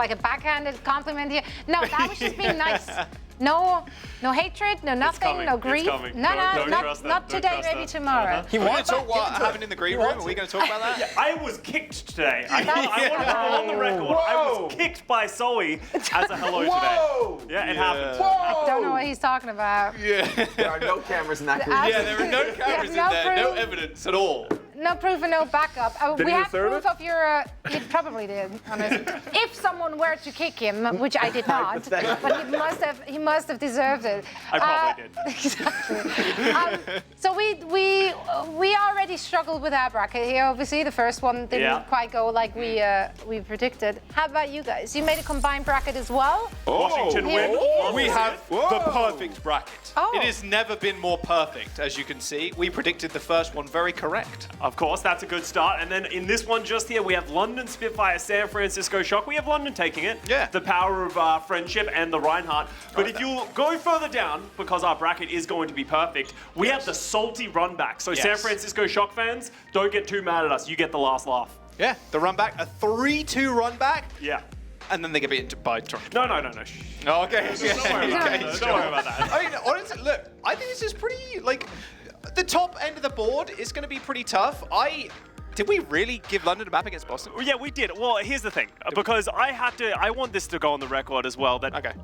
like a backhanded compliment here. No, that was just being nice. No hatred, no nothing, no grief. Not today, maybe tomorrow. You want to talk what happened in the green room? Are we going to talk about that? Yeah, I was kicked today. I want to go on the record. I was kicked by Zoe as a hello today. Yeah, it happened. I don't know what he's talking about. Yeah. There are no cameras in that group. Yeah, there are no cameras in there, no evidence at all. No proof and no backup. We have proof of your. You probably did, honestly. If someone were to kick him, which I did not, but he must have deserved it. I probably did. Exactly. So we already struggled with our bracket here. Obviously, the first one didn't quite go like we predicted. How about you guys? You made a combined bracket as well. Washington win. We have the perfect bracket. Oh. It has never been more perfect, as you can see. We predicted the first one very correct. Of course, that's a good start. And then in this one just here, we have London Spitfire, San Francisco Shock. We have London taking it. Yeah. The power of friendship and the Reinhardt. But if you go further down, because our bracket is going to be perfect, we have the salty run back. So San Francisco Shock fans, don't get too mad at us. You get the last laugh. Yeah, the run back, a 3-2 run back. Yeah. And then they get beaten by Toronto. No. Oh, okay. Don't worry about that. I mean, honestly, look, I think this is pretty, like, the top end of the board is going to be pretty tough. Did we really give London a map against Boston? Yeah, we did. Well, here's the thing. Because I want this to go on the record as well. That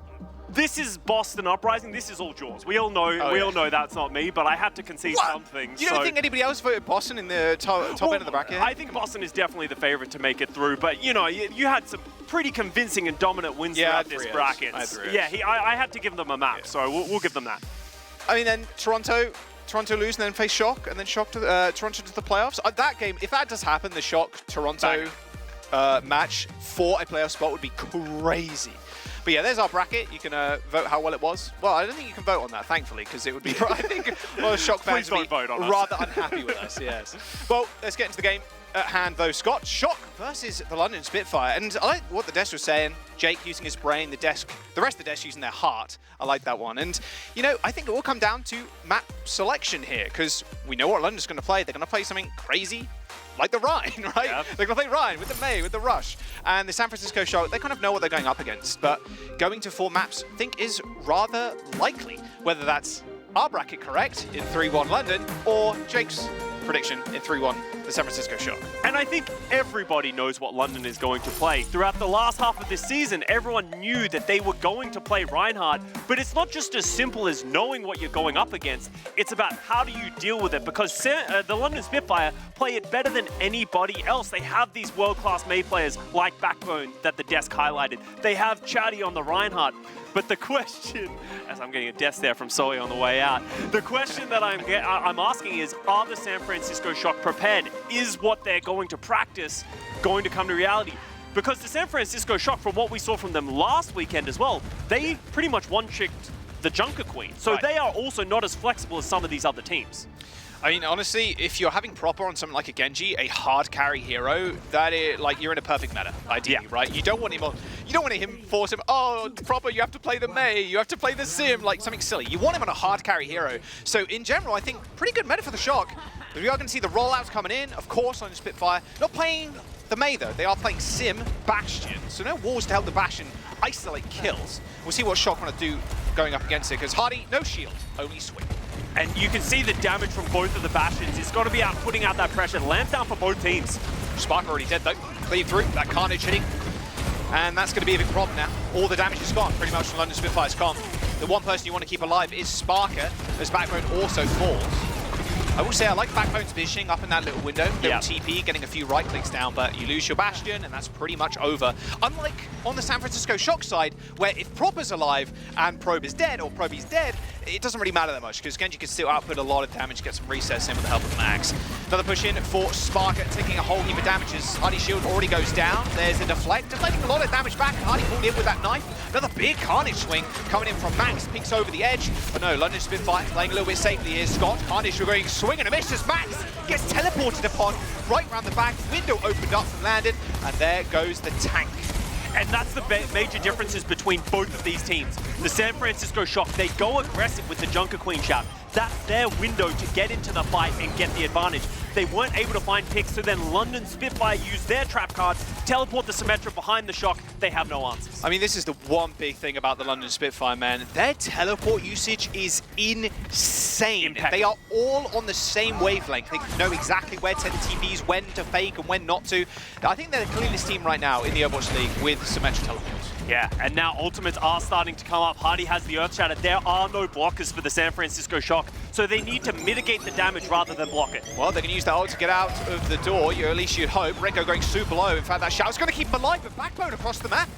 this is Boston Uprising. This is all Jaws. We all know. We all know that's not me. But I had to concede something. You don't think anybody else voted Boston in the top end of the bracket? I think Boston is definitely the favorite to make it through. But you know, you had some pretty convincing and dominant wins throughout this bracket. I had to give them a map, so we'll give them that. I mean, then Toronto lose and then face Shock, and then Shock to Toronto to the playoffs. That game, if that does happen, the Shock-Toronto match for a playoff spot would be crazy. But yeah, there's our bracket. You can vote how well it was. Well, I don't think you can vote on that, thankfully, because it would be, I think, a lot of Shock fans would be rather unhappy with us, yes. Well, let's get into the game at hand, though, Scott. Shock versus the London Spitfire. And I like what the desk was saying. Jake using his brain, the rest of the desk using their heart. I like that one. And, you know, I think it will come down to map selection here, because we know what London's going to play. They're going to play something crazy, like the Rhine, right? Yep. They're going to play Rhine with the May, with the Rush. And the San Francisco Shock, they kind of know what they're going up against. But going to 4 maps, I think, is rather likely. Whether that's our bracket correct in 3-1 London, or Jake's prediction in 3-1 the San Francisco Shock. And I think everybody knows what London is going to play. Throughout the last half of this season, everyone knew that they were going to play Reinhardt, but it's not just as simple as knowing what you're going up against. It's about how do you deal with it, because the London Spitfire play it better than anybody else. They have these world-class May players like Backbone that the desk highlighted. They have Chatty on the Reinhardt. But the question, as I'm getting a desk there from Zoe on the way out, the question that I'm asking is, are the San Francisco Shock prepared? Is what they're going to practice going to come to reality? Because the San Francisco Shock, from what we saw from them last weekend as well, they pretty much one-tricked the Junker Queen. So they are also not as flexible as some of these other teams. I mean, honestly, if you're having Proper on something like a Genji, a hard carry hero, that is like you're in a perfect meta, ideally, right? You don't want him on. You don't want him force him. Oh, Proper, you have to play the Mei, you have to play the Sim, like something silly. You want him on a hard carry hero. So in general, I think pretty good meta for the Shock. But we are going to see the rollouts coming in, of course, on the Spitfire. Not playing the Mei though. They are playing Sim, Bastion. So no walls to help the Bastion isolate kills. We'll see what Shock want to do going up against it, because Hardy, no shield, only swing. And you can see the damage from both of the Bastions. It's got to be out putting out that pressure. Lamp down for both teams. Spark already dead though. Clean through, that Carnage hitting. And that's going to be a big problem now. All the damage is gone, pretty much from London Spitfire's com. The one person you want to keep alive is Sparker, as Backbone also falls. I will say I like Backbone's positioning up in that little window. Little TP, getting a few right clicks down, but you lose your Bastion, and that's pretty much over. Unlike on the San Francisco Shock side, where if Proper's alive and Probe is dead, or Probe is dead, it doesn't really matter that much, because Genji can still output a lot of damage, get some resets in with the help of Max. Another push in for Sparker, taking a whole heap of damages. Hardy's shield already goes down. There's a deflect, deflecting a lot of damage back. Hardy pulled in with that knife. Another big Carnage swing coming in from Max, peeks over the edge. But no, London Spitfire playing a little bit safely here. Scott, Carnage going swing and a miss as Max gets teleported upon right around the back. Window opened up from Landon, and there goes the tank. And that's the major differences between both of these teams. The San Francisco Shock, they go aggressive with the Junker Queen shout. That's their window to get into the fight and get the advantage. They weren't able to find picks, so then London Spitfire used their trap cards, teleport the Symmetra behind the Shock. They have no answers. I mean, this is the one big thing about the London Spitfire, man. Their teleport usage is insane. Impeccable. They are all on the same wavelength. They know exactly where to TPs, when to fake and when not to. I think they're the cleanest team right now in the Overwatch League with Symmetra teleports. Yeah, and now ultimates are starting to come up. Hardy has the Earth Shatter. There are no blockers for the San Francisco Shock, so they need to mitigate the damage rather than block it. Well, they can use that ult to get out of the door, at least you'd hope. Renko going super low. In fact, that shout's going to keep him alive, but Backbone across the map.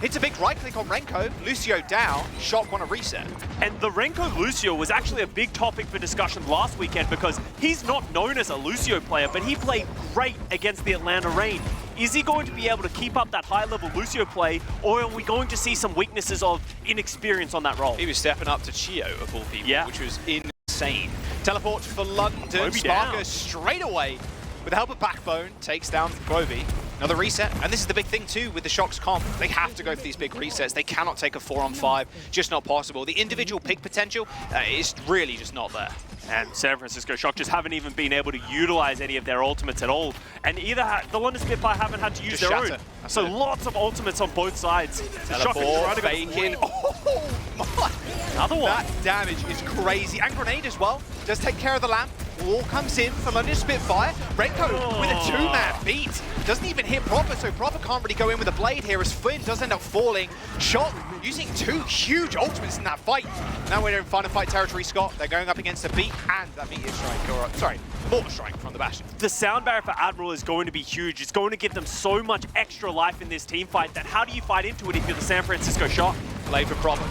It's a big right-click on Renko. Lucio down. Shock want a reset. And the Renko Lucio was actually a big topic for discussion last weekend because he's not known as a Lucio player, but he played great against the Atlanta Reign. Is he going to be able to keep up that high-level Lucio play, or are we going to see some weaknesses of inexperience on that role? He was stepping up to Chio, of all people, Yeah. which was insane. Teleport for London. Kobe Sparker down. straight away, with the help of Backbone, takes down Kobe. Another reset, and this is the big thing too with the Shock's comp. They have to go for these big resets. They cannot take a 4-on-5, just not possible. The individual pick potential is really just not there. And San Francisco Shock just haven't even been able to utilize any of their ultimates at all. And either the London Spitfire haven't had to use Just their shatter. own. That's So it. lots of ultimates on both sides. The Shock is Teleport, trying to go faking. Oh my! Another one. That damage is crazy. And Grenade as well. Does take care of the lamp. Wall comes in for London Spitfire. Renko with a 2-man beat. Doesn't even hit Proper, so Proper can't really go in with a blade here as Finn does end up falling. Shock using 2 huge ultimates in that fight. Now we're in final fight territory, Scott. They're going up against a beat and that beat is strike, or sorry, mortar strike from the Bastion. The sound barrier for Admiral is going to be huge. It's going to give them so much extra life in this team fight that how do you fight into it if you're the San Francisco Shock? Blade for Proper.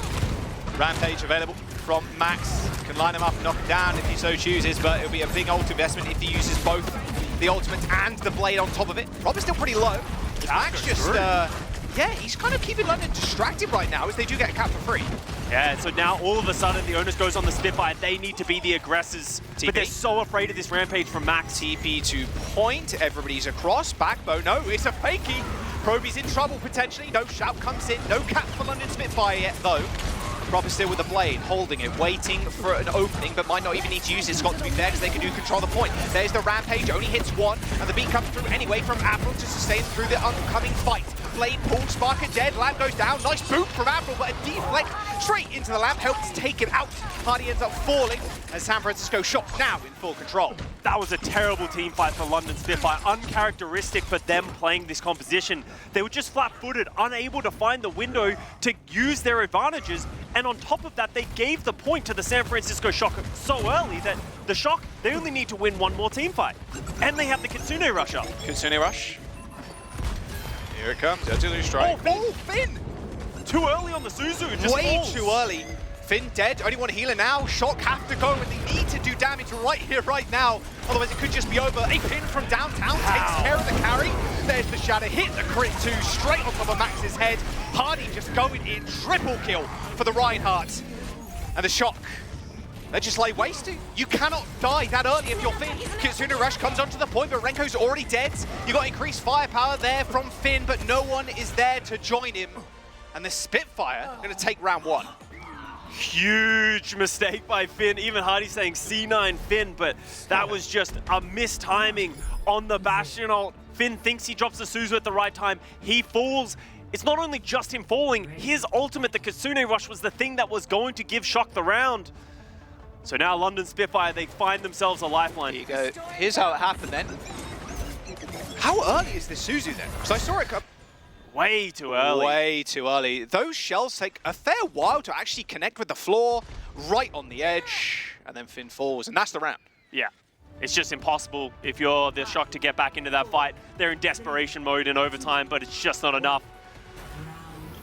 Rampage available from Max. Can line him up and knock him down if he so chooses, but it'll be a big ult investment if he uses both the ultimate and the blade on top of it. Proper's still pretty low. Max just, yeah, he's kind of keeping London distracted right now as they do get a cap for free. Yeah, so now all of a sudden the onus goes on the Spitfire. They need to be the aggressors, TP. but they're so afraid of this Rampage from Max. TP to point, everybody's across. Backbone, no, it's a fakey. Proby's in trouble potentially. No shout comes in, no cap for London Spitfire yet though. Proper still with the blade, holding it, waiting for an opening, but might not even need to use it. Scott, to be fair, because they can do control the point. There's the Rampage, only hits one, and the beat comes through anyway from Admiral to sustain through the oncoming fight. Blade pulled, Sparker dead, lamp goes down. Nice boot from Admiral, but a deflect straight into the lamp helps take it out. Hardy ends up falling as San Francisco Shock now in full control. That was a terrible team fight for London Spitfire. Uncharacteristic for them playing this composition. They were just flat-footed, unable to find the window to use their advantages. And on top of that, they gave the point to the San Francisco Shock so early that the Shock, they only need to win one more team fight. And they have the Kitsune Rush up. Kitsune Rush. Here it comes, artillery strike. Oh, Finn! Too early on the Suzu, just Way falls. too early. Finn dead, only one healer now. Shock have to go, and they need to do damage right here, right now. Otherwise, it could just be over. A pin from downtown takes care of the carry. There's the shatter, hit the crit too, straight on top of Max's head. Hardy just going in, triple kill for the Reinhardt. And the Shock, they just lay waste to. You cannot die that early if you're Finn. Kitsune Rush comes onto the point, but Renko's already dead. You got increased firepower there from Finn, but no one is there to join him. And the Spitfire are going to take round 1. Huge mistake by Finn. Even Hardy saying C9 Finn, but that was just a mistiming on the Bastion ult. Finn thinks he drops the Suzu at the right time. He falls. It's not only just him falling, his ultimate, the Kitsune Rush, was the thing that was going to give Shock the round. So now London Spitfire, they find themselves a lifeline. Here you go. Here's how it happened then. How early is this Suzu then? Because I saw it come Way too early. way too early. Those shells take a fair while to actually connect with the floor, right on the edge, and then Finn falls, and that's the round. Yeah. It's just impossible if you're the Shock to get back into that fight. They're in desperation mode in overtime, but it's just not enough.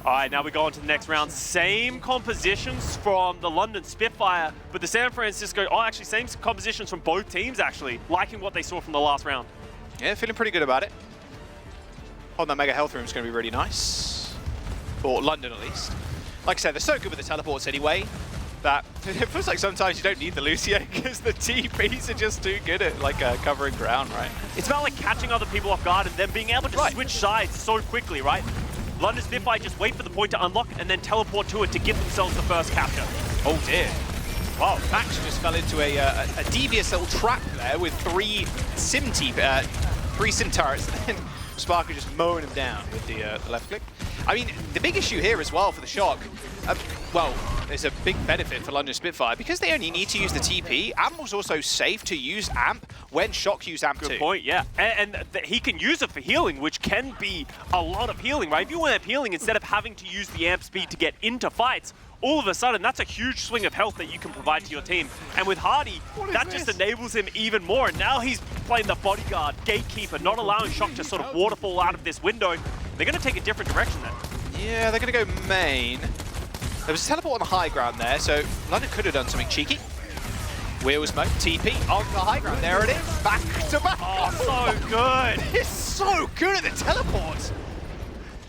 All right, now we go on to the next round. Same compositions from the London Spitfire, but the San Francisco, actually same compositions from both teams actually, liking what they saw from the last round. Yeah, feeling pretty good about it. Holding that Mega Health Room is going to be really nice. For London, at least. Like I said, they're so good with the teleports anyway, that it feels like sometimes you don't need the Lucio because the TPs are just too good at covering ground, right? It's about like catching other people off guard and then being able to switch sides so quickly, right? London Spitfire just wait for the point to unlock and then teleport to it to give themselves the first capture. Oh dear. Wow. Max just fell into a devious little trap there with three sim turrets, and Sparker just mowing him down with the left click. I mean, the big issue here as well for the Shock, well, there's a big benefit for London Spitfire. Because they only need to use the TP, Amp was also safe to use Amp when Shock used Amp too. Good point, yeah. And he can use it for healing, which can be a lot of healing, right? If you amp healing, instead of having to use the amp speed to get into fights, all of a sudden, that's a huge swing of health that you can provide to your team. And with Hardy, that just enables him even more. And now he's playing the bodyguard, gatekeeper, not allowing Shock to sort of waterfall out of this window. They're going to take a different direction then. Yeah, they're going to go main. There was a teleport on the high ground there, so London could have done something cheeky. Wheel smoke, TP on the high ground. There it is, back to back. Oh, so good. It's so good at the teleport.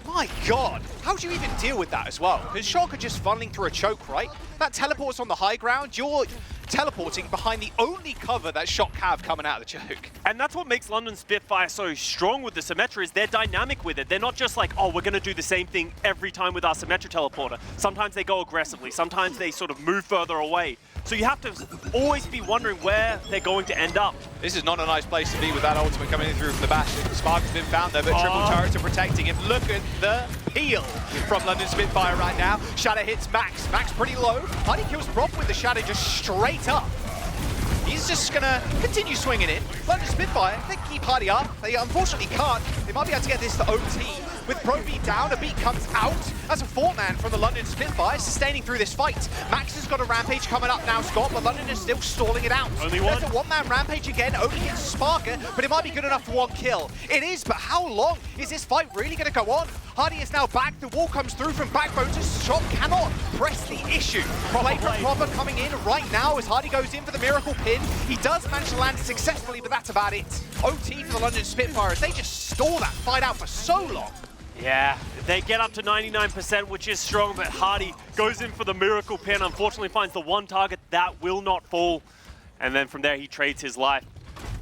My God, how do you even deal with that as well? Because Shock are just funneling through a choke, right? That teleport's on the high ground. You're teleporting behind the only cover that Shock have coming out of the choke. And that's what makes London Spitfire so strong with the Symmetra, is they're dynamic with it. They're not just like, oh, we're going to do the same thing every time with our Symmetra teleporter. Sometimes they go aggressively. Sometimes they sort of move further away. So you have to always be wondering where they're going to end up. This is not a nice place to be with that ultimate coming in through from the bash. Spark has been found there, but triple turrets are protecting him. Look at the heal from London Spitfire right now. Shadow hits Max. Max pretty low. Hardy kills Prop with the Shadow just straight up. He's just going to continue swinging in. London Spitfire, they keep Hardy up. They unfortunately can't. They might be able to get this to OT. With Pro beat down, a beat comes out. That's a 4-man from the London Spitfire, sustaining through this fight. Max has got a rampage coming up now, Scott, but London is still stalling it out. Only one. There's a 1-man rampage again, only hits Sparker, but it might be good enough for 1 kill. It is, but how long is this fight really going to go on? Hardy is now back. The wall comes through from Backbone to Shock cannot press the issue. Play from Proper coming in right now as Hardy goes in for the miracle pin. He does manage to land it successfully, but that's about it. OT for the London Spitfires. They just stall that fight out for so long. Yeah, they get up to 99%, which is strong, but Hardy goes in for the miracle pin. Unfortunately, finds the one target that will not fall. And then from there, he trades his life.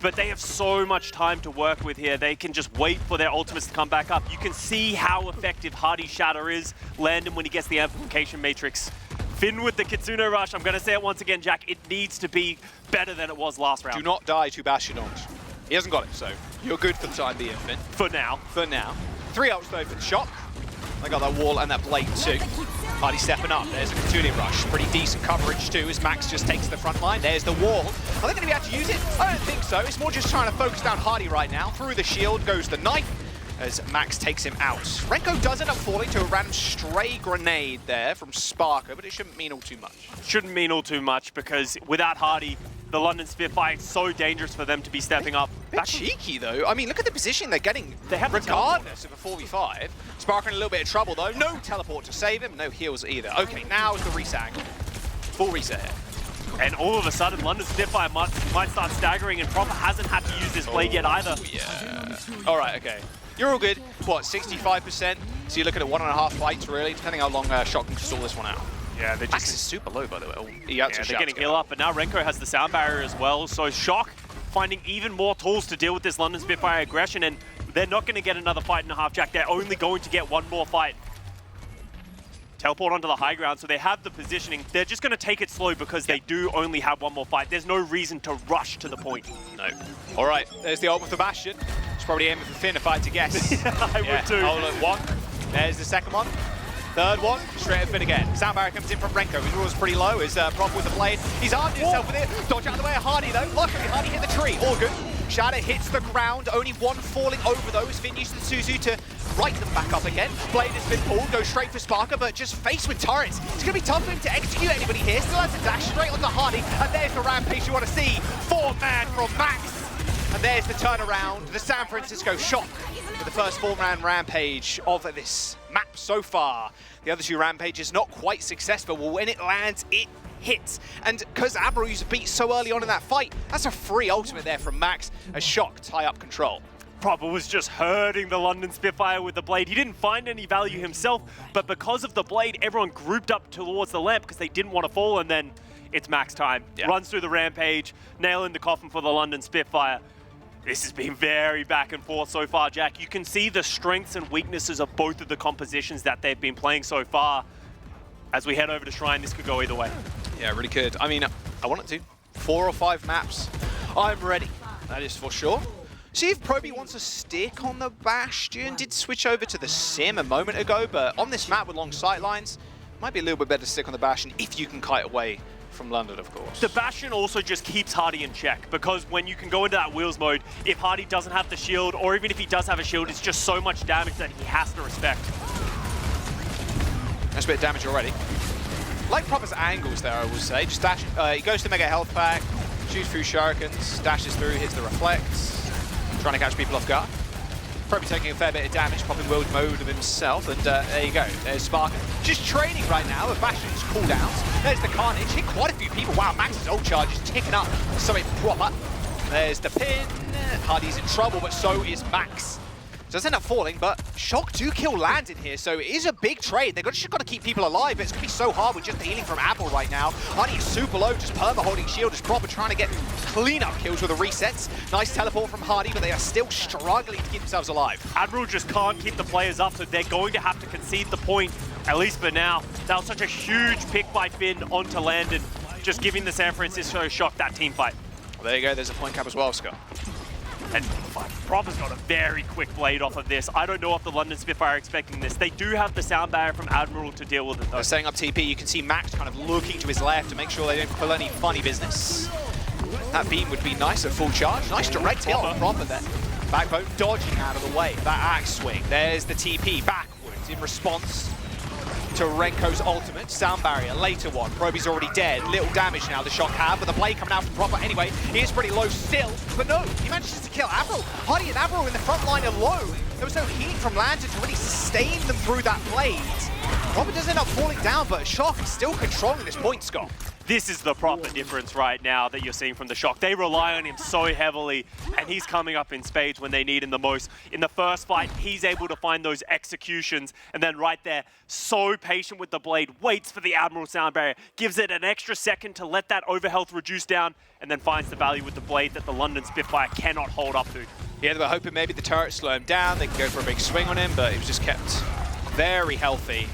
But they have so much time to work with here. They can just wait for their ultimates to come back up. You can see how effective Hardy's Shatter is. Land him when he gets the amplification matrix. Finn with the Kitsune Rush. I'm going to say it once again, Jack. It needs to be better than it was last round. Do not die to Bastionons. He hasn't got it, so you're good for the time being, Finn. For now. For now. 3 ults though for the Shock. They got that wall and that blade too. Hardy stepping up. There's a Kitsune Rush. Pretty decent coverage too as Max just takes the front line. There's the wall. Are they going to be able to use it? I don't think so. It's more just trying to focus down Hardy right now. Through the shield goes the knife as Max takes him out. Renko does end up falling to a random stray grenade there from Sparker, but it shouldn't mean all too much. Shouldn't mean all too much because without Hardy, the London Spitfire, it's so dangerous for them to be stepping up. Bit cheeky though. I mean, look at the position they're getting. They have regardless of a 4v5. Sparker in a little bit of trouble though. No teleport to save him. No heals either. Okay, now is the reset angle. Full reset here. And all of a sudden, London Spitfire might start staggering, and Proper hasn't had to use this blade yet either. Yeah. All right, okay. You're all good. What, 65%? So you're looking at 1.5 fights really, depending how long Shock can stall this one out. Yeah, they're Max just is super low, by the way. Oh, they're getting heal up, but now Renko has the sound barrier as well. So Shock finding even more tools to deal with this London Spitfire aggression, and they're not going to get another fight and a half, Jack. They're only going to get one more fight. Teleport onto the high ground, so they have the positioning. They're just going to take it slow because they do only have one more fight. There's no reason to rush to the point. No. All right, there's the ult with the Bastion. It's probably aiming for Finn if I had to guess. I would too. Oh, look, 1. There's the second one. Third one, straight at Finn again. Sound barrier comes in from Renko. His was pretty low. Is Prop with the blade. He's armed himself with it. Dodge out of the way of Hardy though. Luckily, Hardy hit the tree. All good. Shadow hits the ground. Only one falling over those. Finn used the Suzu to right them back up again. Blade has been pulled. Goes straight for Sparker, but just faced with turrets. It's going to be tough for him to execute anybody here. Still has a dash straight onto Hardy. And there's the rampage you want to see. 4-man from Max. And there's the turnaround. The San Francisco Shock with the first 4-man rampage of this map so far. The other 2 rampages not quite successful. Well, when it lands, it hits. And because Abreu's beat so early on in that fight, that's a free ultimate there from Max. A Shock tie up control. Proper was just hurting the London Spitfire with the blade. He didn't find any value himself, but because of the blade, everyone grouped up towards the lamp because they didn't want to fall, and then it's Max time. Yeah. Runs through the rampage, nail in the coffin for the London Spitfire. This has been very back and forth so far, Jack. You can see the strengths and weaknesses of both of the compositions that they've been playing so far. As we head over to Shrine, this could go either way. Yeah, really could. I mean, I want it to. 4 or 5 maps. I'm ready. That is for sure. See if Proby wants to stick on the Bastion. Did switch over to the Sim a moment ago, but on this map with long sight lines, might be a little bit better to stick on the Bastion if you can kite away from London, of course. The Bastion also just keeps Hardy in check, because when you can go into that wheels mode, if Hardy doesn't have the shield, or even if he does have a shield, it's just so much damage that he has to respect. That's a bit of damage already. Like Proper's angles there, I will say. Just dash, he goes to Mega Health Pack, shoots through Shurikens, dashes through, hits the reflects, trying to catch people off guard. Probably taking a fair bit of damage, popping world mode of himself, and there you go. There's Spark. Just training right now with Bastion's cooldowns. There's the Carnage, hit quite a few people. Wow, Max's ult charge is ticking up. Something proper. There's the pin. Hardy's in trouble, but so is Max. Does end up falling, but Shock do kill Landon here, so it is a big trade. They've just got to keep people alive, but it's going to be so hard with just the healing from Apple right now. Hardy is super low, just perma holding shield, is Proper trying to get clean-up kills with the resets. Nice teleport from Hardy, but they are still struggling to keep themselves alive. Admiral just can't keep the players up, so they're going to have to concede the point, at least for now. That was such a huge pick by Finn onto Landon, just giving the San Francisco Shock that team fight. Well, there you go, there's a point cap as well, Scott. And Proper's got a very quick blade off of this. I don't know if the London Spitfire are expecting this. They do have the sound barrier from Admiral to deal with it, though. They're setting up TP. You can see Max kind of looking to his left to make sure they don't pull any funny business. That beam would be nice at full charge. Nice direct hit on Proper there. Backbone dodging out of the way. That axe swing. There's the TP backwards in response to Renko's ultimate. Sound barrier, later one. Proby's already dead. Little damage now the Shock have, but the blade coming out from Proper anyway. He is pretty low still, but no, he manages to kill Avril. Hardy and Avril in the front line alone. There was no heat from Landon to really sustain them through that blade. Proper does end up falling down, but Shock is still controlling this point, Scott. This is the Proper difference right now that you're seeing from the Shock. They rely on him so heavily, and he's coming up in spades when they need him the most. In the first fight, he's able to find those executions, and then right there, so patient with the blade, waits for the Admiral sound barrier, gives it an extra second to let that overhealth reduce down, and then finds the value with the blade that the London Spitfire cannot hold up to. Yeah, they were hoping maybe the turret slow him down, they could go for a big swing on him, but he was just kept very healthy.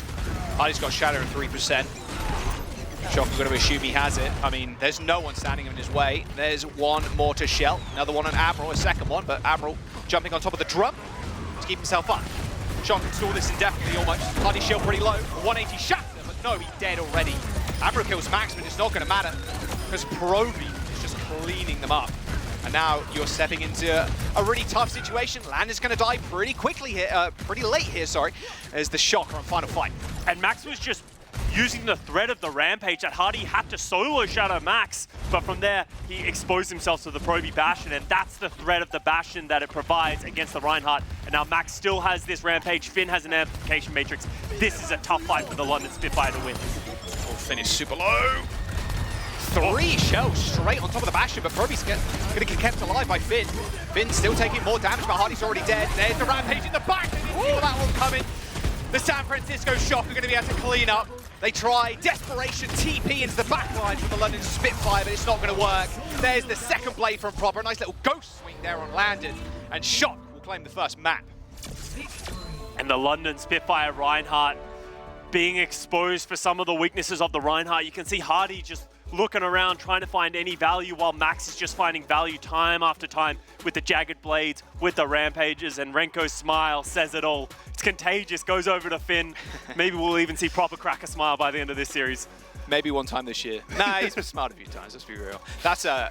Hardy's got Shadow at 3%. Shock is going to assume he has it. I mean, there's no one standing in his way. There's one more to Shell. Another one on Admiral, a second one, but Admiral jumping on top of the drum to keep himself up. Shock can stall this indefinitely almost. Hardy shield pretty low. 180 shot, but no, he's dead already. Admiral kills Max, but it's not going to matter because Proby is just cleaning them up. And now you're stepping into a really tough situation. Landon's going to die pretty quickly here, pretty late here, sorry, as the Shock are on final fight. And Max was just using the threat of the Rampage that Hardy had to solo Shadow Max, but from there, he exposed himself to the Proby Bastion, and that's the threat of the Bastion that it provides against the Reinhardt. And now Max still has this Rampage, Finn has an amplification matrix. This is a tough fight for the London Spitfire to win. Oh, Finn is super low. 3 shells straight on top of the Bastion, but Proby's going to get kept alive by Finn. Finn's still taking more damage, but Hardy's already dead. There's the Rampage in the back. They didn't see that one coming. The San Francisco Shock are going to be able to clean up. They try desperation TP into the backline from the London Spitfire, but it's not going to work. There's the second blade from Proper. A nice little ghost swing there on Landon. And Shock will claim the first map. And the London Spitfire Reinhardt being exposed for some of the weaknesses of the Reinhardt. You can see Hardy just looking around, trying to find any value, while Max is just finding value time after time with the jagged blades, with the rampages, and Renko's smile says it all. It's contagious, goes over to Finn. Maybe we'll even see Proper crack a smile by the end of this series. Maybe one time this year. Nah, he's been smart a few times, let's be real. That's an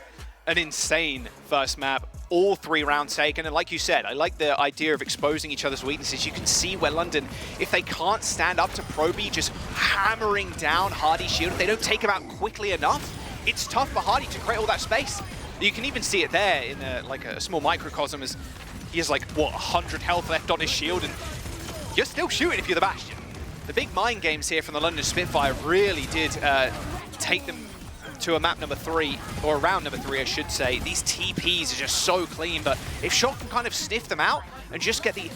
insane first map. All 3 rounds taken, and like you said, I like the idea of exposing each other's weaknesses. You can see where London, if they can't stand up to Proby, just hammering down Hardy's shield, if they don't take him out quickly enough, it's tough for Hardy to create all that space. You can even see it there in like a small microcosm, as he has like, what, 100 health left on his shield, and you're still shooting if you're the Bastion. The big mind games here from the London Spitfire really did take them to a map number 3, or round number 3, I should say. These TPs are just so clean, but if Shock can kind of sniff them out and just get the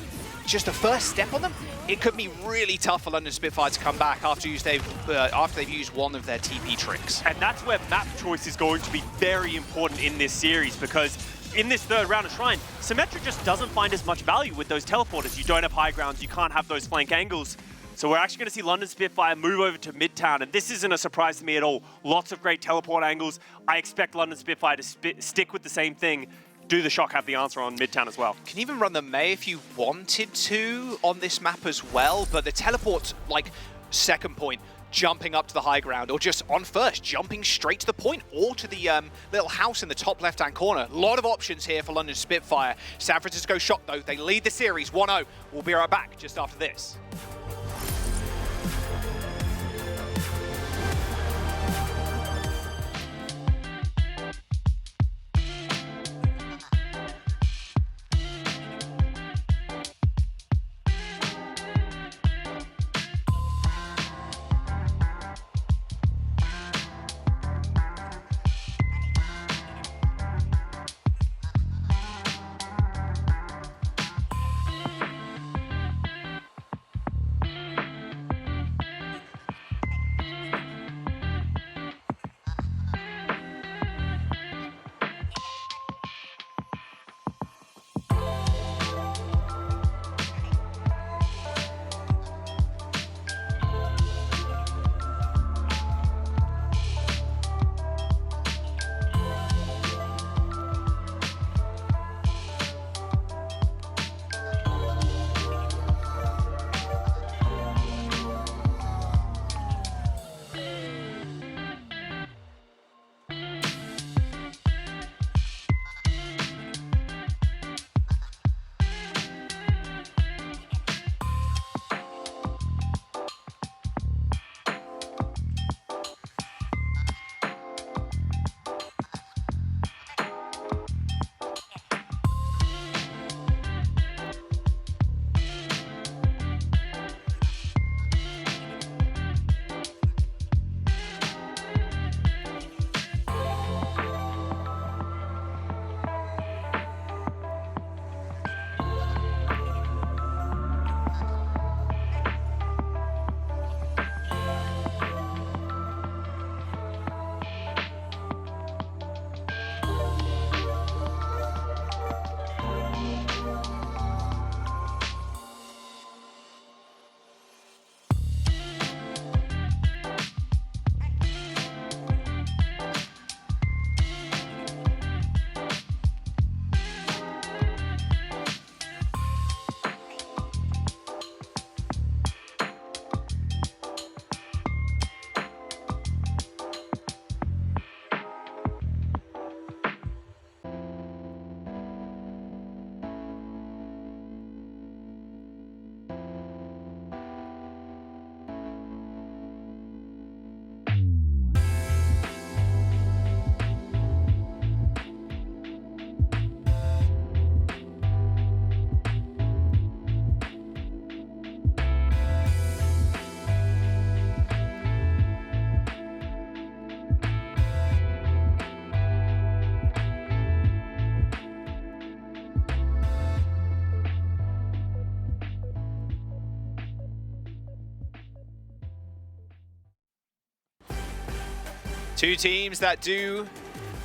first step on them, it could be really tough for London Spitfire to come back after they've used one of their TP tricks. And that's where map choice is going to be very important in this series, because in this third round of Shrine, Symmetra just doesn't find as much value with those teleporters. You don't have high grounds, you can't have those flank angles. So we're actually going to see London Spitfire move over to Midtown, and this isn't a surprise to me at all. Lots of great teleport angles. I expect London Spitfire to stick with the same thing. Do the Shock have the answer on Midtown as well? Can even run the May if you wanted to on this map as well, but the teleport's like second point, jumping up to the high ground, or just on first, jumping straight to the point, or to the little house in the top left-hand corner. A lot of options here for London Spitfire. San Francisco Shock, though, they lead the series 1-0. We'll be right back just after this. Two teams that do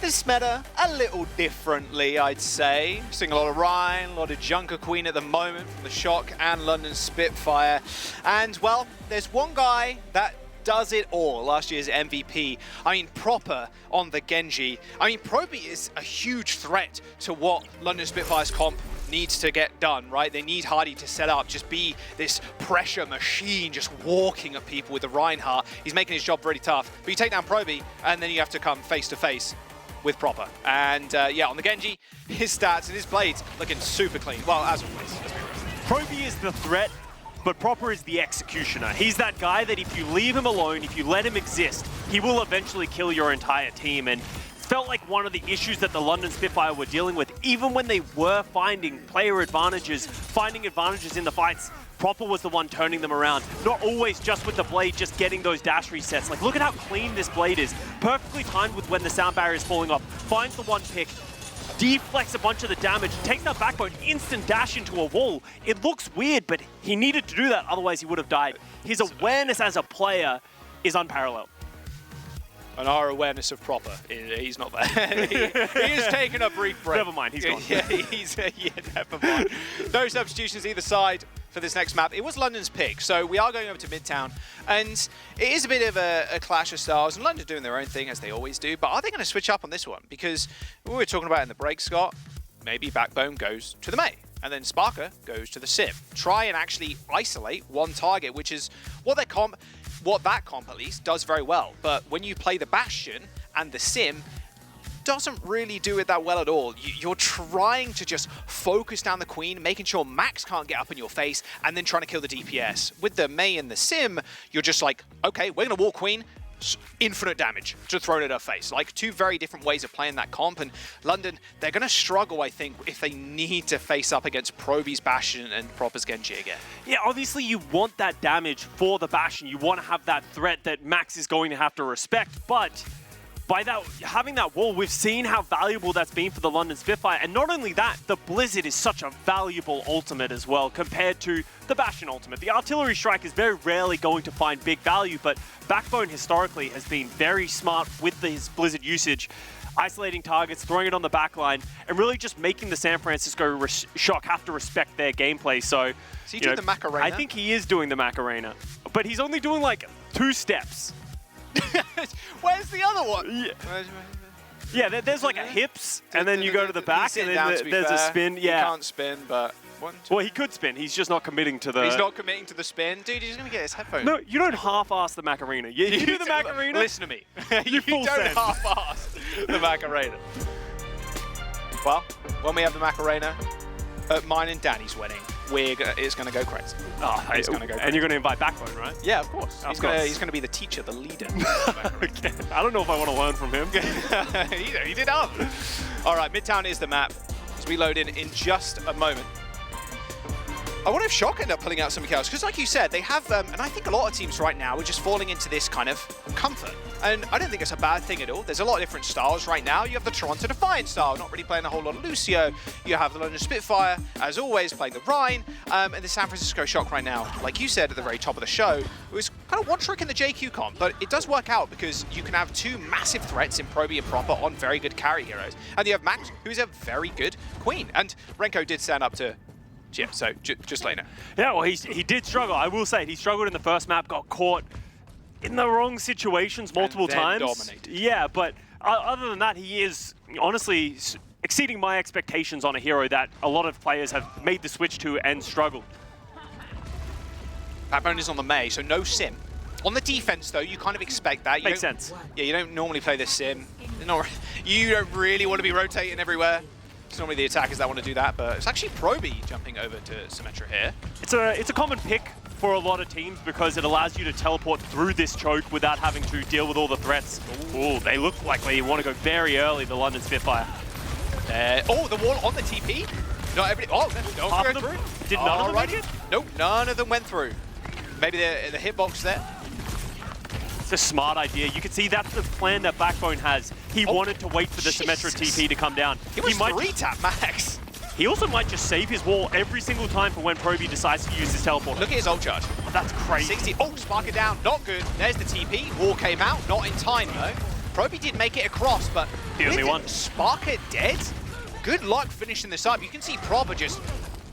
this meta a little differently, I'd say. Seeing a lot of Ryan, a lot of Junker Queen at the moment from the Shock and London Spitfire. And, well, there's one guy that does it all, last year's MVP. I mean, Proper on the Genji. I mean, Proby is a huge threat to what London Spitfire's comp needs to get done, right? They need Hardy to set up, just be this pressure machine, just walking at people with the Reinhardt. He's making his job really tough. But you take down Proby, and then you have to come face to face with Proper. And yeah, on the Genji, his stats and his blades looking super clean. Well, as always. Proby is the threat, but Proper is the executioner. He's that guy that if you leave him alone, if you let him exist, he will eventually kill your entire team. And felt like one of the issues that the London Spitfire were dealing with, even when they were finding player advantages, finding advantages in the fights, Proper was the one turning them around. Not always just with the blade, just getting those dash resets. Like, look at how clean this blade is. Perfectly timed with when the sound barrier is falling off. Finds the one pick, deflects a bunch of the damage, takes that backbone, instant dash into a wall. It looks weird, but he needed to do that, otherwise he would have died. His awareness as a player is unparalleled. And our awareness of Proper, he's not there. he is taking a brief break. Never mind, he's gone. Yeah, never mind. No substitutions either side. for this next map. It was London's pick, so we are going over to Midtown, and it is a bit of a clash of styles, and London doing their own thing, as they always do, but are they going to switch up on this one? Because we were talking about in the break, Scott, maybe Backbone goes to the Mei, and then Sparker goes to the Sim. Try and actually isolate one target, which is what that comp at least does very well. But when you play the Bastion and the Sim, doesn't really do it that well at all. You're trying to just focus down the Queen, making sure Max can't get up in your face, and then trying to kill the DPS. With the Mei and the Sim, you're just like, okay, we're going to wall Queen, infinite damage just thrown at her face. Like, two very different ways of playing that comp, and London, they're going to struggle, I think, if they need to face up against Proby's Bastion and Proper's Genji again. Yeah, obviously you want that damage for the Bastion. You want to have that threat that Max is going to have to respect, but by having that wall, we've seen how valuable that's been for the London Spitfire. And not only that, the Blizzard is such a valuable ultimate as well compared to the Bastion ultimate. The Artillery Strike is very rarely going to find big value, but Backbone historically has been very smart with his Blizzard usage, isolating targets, throwing it on the backline, and really just making the San Francisco Shock have to respect their gameplay. So, is he doing the Macarena? I think he is doing the Macarena, but he's only doing like 2 steps. Where's the other one? Yeah, there's like a hips, and then you go to the back, and then there's a spin. Yeah, he can't spin, but well, he could spin. He's just not committing to the. He's not committing to the spin, dude. He's gonna get his headphones. No, you don't half-ass the Macarena. You do the Macarena. Listen to me. You don't half-ass the Macarena. Well, when we have the Macarena at mine and Danny's wedding, it's going to go crazy. Oh, it's going to go crazy. And you're going to invite Backbone, right? Yeah, of course. He's going to be the teacher, the leader. Okay. I don't know if I want to learn from him. He did up. All right, Midtown is the map. As we load in just a moment. I wonder if Shock end up pulling out something else, because like you said, they have, and I think a lot of teams right now are just falling into this kind of comfort. And I don't think it's a bad thing at all. There's a lot of different styles right now. You have the Toronto Defiant style, not really playing a whole lot of Lucio. You have the London Spitfire, as always, playing the Rhine. And the San Francisco Shock right now, like you said at the very top of the show, it was kind of one trick in the JQ comp, but it does work out because you can have 2 massive threats in Proby and Proper on very good carry heroes. And you have Max, who's a very good Queen. And Renko did stand up to yeah, so just let you know. Yeah, well, he did struggle. I will say, he struggled in the first map, got caught in the wrong situations multiple times. Dominated. Yeah, but other than that, he is honestly exceeding my expectations on a hero that a lot of players have made the switch to and struggled. Backbone is on the Mei, so no Sim. On the defense, though, you kind of expect that. Makes sense. Yeah, you don't normally play this Sim. You don't really want to be rotating everywhere. It's normally the attackers that want to do that, but it's actually Proby jumping over to Symmetra here. It's a common pick for a lot of teams because it allows you to teleport through this choke without having to deal with all the threats. Ooh, they look like they want to go very early, the London Spitfire. Oh, the wall on the TP? Not everybody. Oh, don't go through. Did none of them make it? Nope, none of them went through. Maybe the hitbox there. It's a smart idea. You can see that's the plan that Backbone has. He wanted to wait for the Symmetra TP to come down. He might 3-tap Max. He also might just save his wall every single time for when Proby decides to use his teleport. Look at his ult charge. Oh, that's crazy. 60. Oh, spark it down. Not good. There's the TP. Wall came out. Not in time, though. Proby did make it across, but the only one. Sparker dead? Good luck finishing this up. You can see Proper just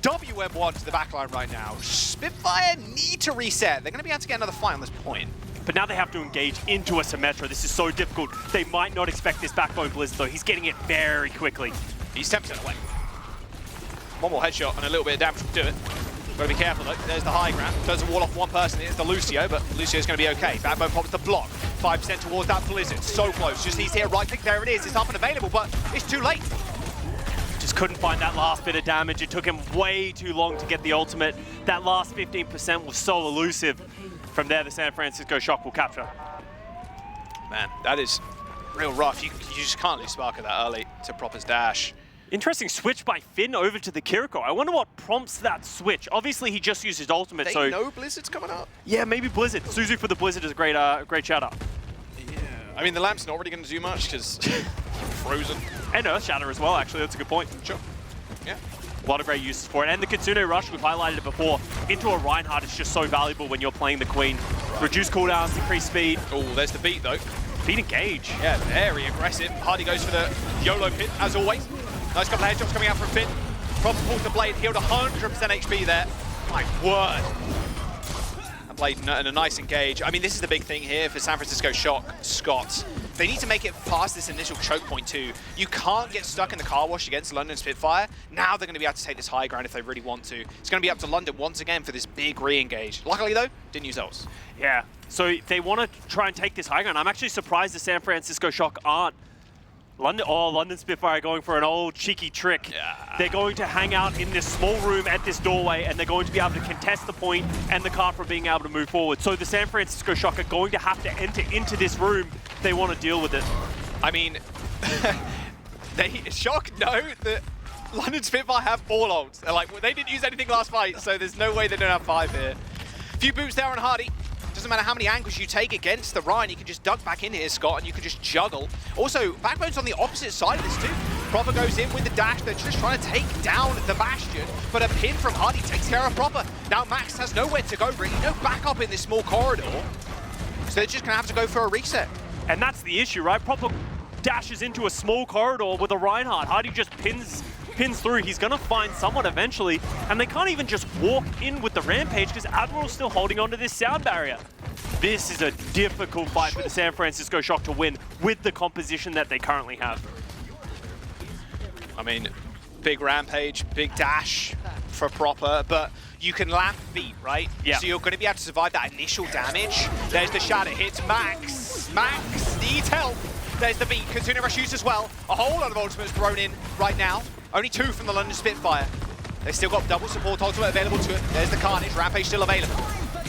WM1 to the backline right now. Spitfire need to reset. They're going to be able to get another fight on this point. But now they have to engage into a Symmetra. This is so difficult. They might not expect this Backbone Blizzard, though. He's getting it very quickly. He's 10% away. One more headshot and a little bit of damage will do it. Gotta be careful, though. There's the high ground. Does a wall off one person. It's the Lucio, but Lucio's going to be okay. Backbone pops the block. 5% towards that Blizzard. So close. Just needs to hit right click. There it is. It's up and available, but it's too late. Just couldn't find that last bit of damage. It took him way too long to get the ultimate. That last 15% was so elusive. From there, the San Francisco Shock will capture. Man, that is real rough. You just can't lose Sparker that early to Proper's dash. Interesting switch by Finn over to the Kiriko. I wonder what prompts that switch. Obviously, he just used his ultimate, so... They know Blizzard's coming up? Yeah, maybe Blizzard. Suzu for the Blizzard is a great shout-out. Yeah. I mean, the lamp's not really going to do much, because frozen. And Earth Shatter as well, actually. That's a good point. Sure. Yeah. A lot of great uses for it. And the Kitsune Rush, we've highlighted it before, into a Reinhardt is just so valuable when you're playing the Queen. Reduce cooldowns, increase speed. Oh, there's the beat, though. Beat engage. Yeah, very aggressive. Hardy goes for the YOLO pit, as always. Nice couple of headshots coming out from Finn. Proper pulls the blade, healed 100% HP there. My word. And played in a nice engage. I mean, this is the big thing here for San Francisco Shock, Scott. They need to make it past this initial choke point too. You can't get stuck in the car wash against London Spitfire. Now they're going to be able to take this high ground if they really want to. It's going to be up to London once again for this big re-engage. Luckily though, didn't use those. Yeah, so they want to try and take this high ground. I'm actually surprised the San Francisco Shock aren't. London Spitfire going for an old cheeky trick. Yeah. They're going to hang out in this small room at this doorway, and they're going to be able to contest the point and the car from being able to move forward. So the San Francisco Shock are going to have to enter into this room if they want to deal with it. I mean, Shock know that London Spitfire have all ults. They're like, well, they didn't use anything last fight, so there's no way they don't have 5 here. A few boots there on Hardy. Doesn't matter how many angles you take against the Ryan, you can just duck back in here, Scott, and you can just juggle. Also, Backbone's on the opposite side of this too. Proper goes in with the dash. They're just trying to take down the Bastion, but a pin from Hardy takes care of Proper. Now Max has nowhere to go, really. No backup in this small corridor. So they're just going to have to go for a reset. And that's the issue, right? Proper dashes into a small corridor with a Reinhardt. Hardy just pins through. He's going to find someone eventually, and they can't even just walk in with the Rampage because Admiral's still holding onto this sound barrier. This is a difficult fight for the San Francisco Shock to win with the composition that they currently have. I mean, big Rampage, big dash for Proper, but you can lamp beat, right? Yeah. So you're going to be able to survive that initial damage. There's the shatter, hits Max. Max needs help. There's the beat. Kitsune Rush used as well. A whole lot of ultimates thrown in right now. Only 2 from the London Spitfire. They've still got double support ultimate available to it. There's the Carnage. Rampage still available.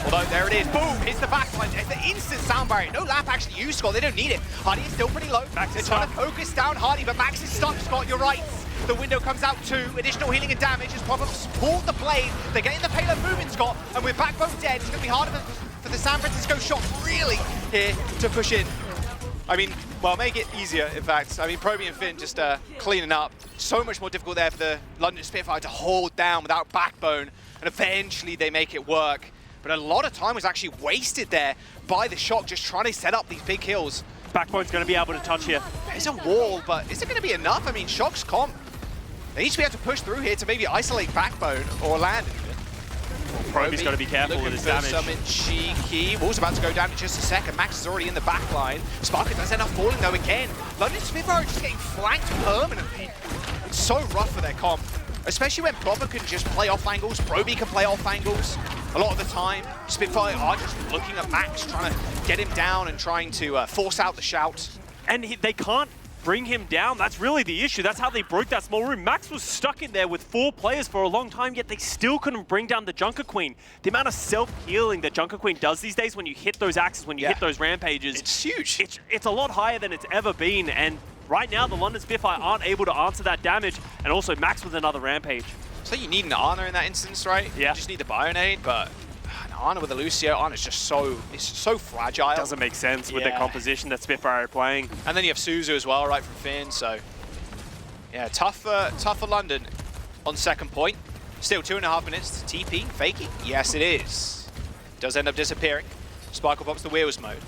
Although, there it is. Boom! Hits the backline. There's the instant sound barrier. No lamp actually used, Scott. They don't need it. Hardy is still pretty low. Max They're is trying stuck. to focus down Hardy, but Max is stuck, Scott. You're right. The window comes out too. Additional healing and damage as Proper support the blade. They're getting the payload moving, Scott. And with Backbone dead, it's going to be harder for the San Francisco Shock really here to push in. I mean, well, make it easier, in fact. I mean, Proby and Finn just cleaning up. So much more difficult there for the London Spitfire to hold down without Backbone, and eventually they make it work. But a lot of time was actually wasted there by the Shock just trying to set up these big kills. Backbone's going to be able to touch here. There's a wall, but is it going to be enough? I mean, Shock's comp. They need to be able to push through here to maybe isolate Backbone or land. Proby's got to be careful with his damage. Something cheeky. Wall's about to go down in just a second. Max is already in the back line. Sparker does end up falling though again. London Spitfire are just getting flanked permanently. It's so rough for their comp, especially when Proper can just play off angles. Proby can play off angles. A lot of the time, Spitfire are just looking at Max, trying to get him down and trying to force out the shout. And they can't bring him down. That's really the issue. That's how they broke that small room. Max was stuck in there with 4 players for a long time, yet they still couldn't bring down the Junker Queen. The amount of self-healing that Junker Queen does these days when you hit those axes, when you hit those rampages. It's huge. It's a lot higher than it's ever been, and right now the London Spitfire aren't able to answer that damage, and also Max with another rampage. So you need an Ana in that instance, right? Yeah. You just need the Bionade, but an Ana with a Lucio, Ana's just so fragile. Doesn't make sense with the composition that Spitfire are playing. And then you have Suzu as well, right, from Finn, so yeah, tough for London on second point. Still 2.5 minutes. TP, fakey? Yes, it is. Does end up disappearing. Sparkle pops the wheels mode.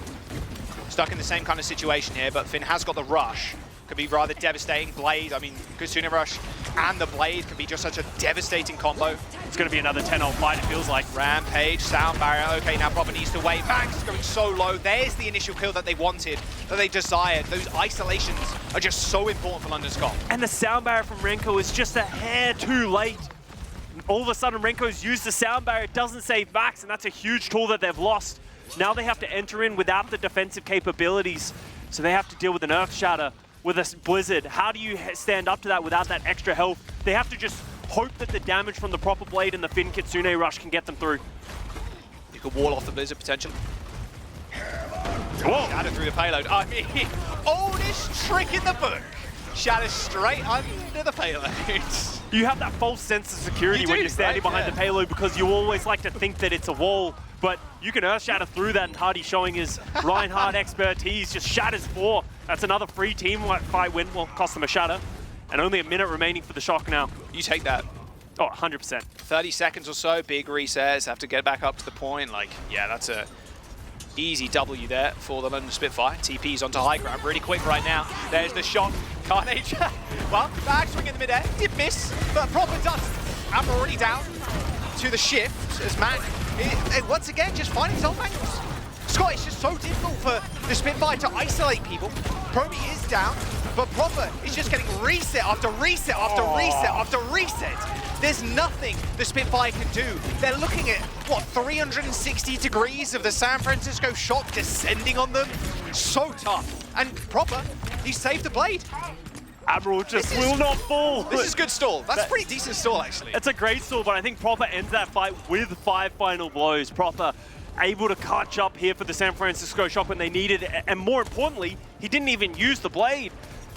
Stuck in the same kind of situation here, but Finn has got the rush. Could be rather devastating. Blade, I mean, Kitsune Rush and the Blade could be just such a devastating combo. It's going to be another 10-0 fight, it feels like. Rampage, sound barrier. Okay, now Proper needs to wait. Max is going so low. There's the initial kill that they wanted, that they desired. Those isolations are just so important for London Scott. And the sound barrier from Renko is just a hair too late. All of a sudden, Renko's used the sound barrier. It doesn't save Max, and that's a huge tool that they've lost. Now they have to enter in without the defensive capabilities, so they have to deal with an Earth Shatter, with a Blizzard. How do you stand up to that without that extra health? They have to just hope that the damage from the Proper Blade and the Finn Kitsune Rush can get them through. You could wall off the Blizzard potentially. Whoa. Shatter through the payload. I mean, oldest trick in the book. Shatter straight under the payload. You have that false sense of security when you're standing behind the payload because you always like to think that it's a wall, but you can Earth Shatter through that, and Hardy showing his Reinhardt expertise, just shatters 4. That's another free team fight win. Well, cost them a shatter. And only a minute remaining for the Shock now. You take that. Oh, 100%. 30 seconds or so, big resets, have to get back up to the point. Like, yeah, that's a easy W there for the London Spitfire. TP's onto high ground really quick right now. There's the shot. Carnage. Well, back swing in the midair. Did miss, but Proper does. I'm already down. into the shift as Matt, once again, just finding his off angles. Scott, it's just so difficult for the Spitfire to isolate people. Proby is down, but Proper is just getting reset after reset after reset after reset. There's nothing the Spitfire can do. They're looking at, what, 360 degrees of the San Francisco Shock descending on them? So tough. And Proper, he saved the blade. Admiral just will not fall. This is good stall. That's a pretty decent stall, actually. It's a great stall, but I think Proper ends that fight with 5 final blows. Proper able to catch up here for the San Francisco Shock when they needed it. And more importantly, he didn't even use the blade.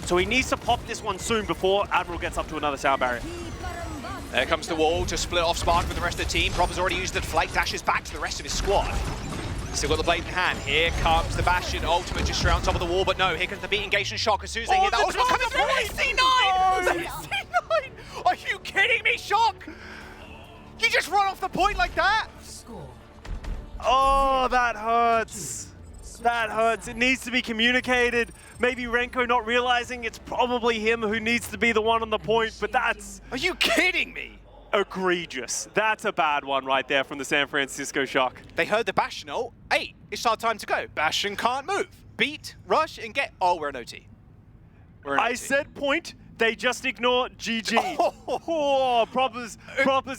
So he needs to pop this one soon before Admiral gets up to another sound barrier. There comes the wall to split off Spark with the rest of the team. Proper's already used the deflect, dashes back to the rest of his squad. Still got the blade in hand. Here comes the Bastion ultimate just straight on top of the wall, but no, here comes the beat engagement shock as soon as they hear that ultimate coming through. AC9! AC9! Are you kidding me, Shock? You just run off the point like that? Oh, that hurts. That hurts. It needs to be communicated. Maybe Renko not realizing it's probably him who needs to be the one on the point, but that's... Are you kidding me? Egregious. That's a bad one right there from the San Francisco Shock. They heard the Bastion ult. Hey, it's our time to go. Bastion can't move. Beat, rush, and get... Oh, we're an OT. We're an OT. I said point. They just ignore GG. Oh, Proper's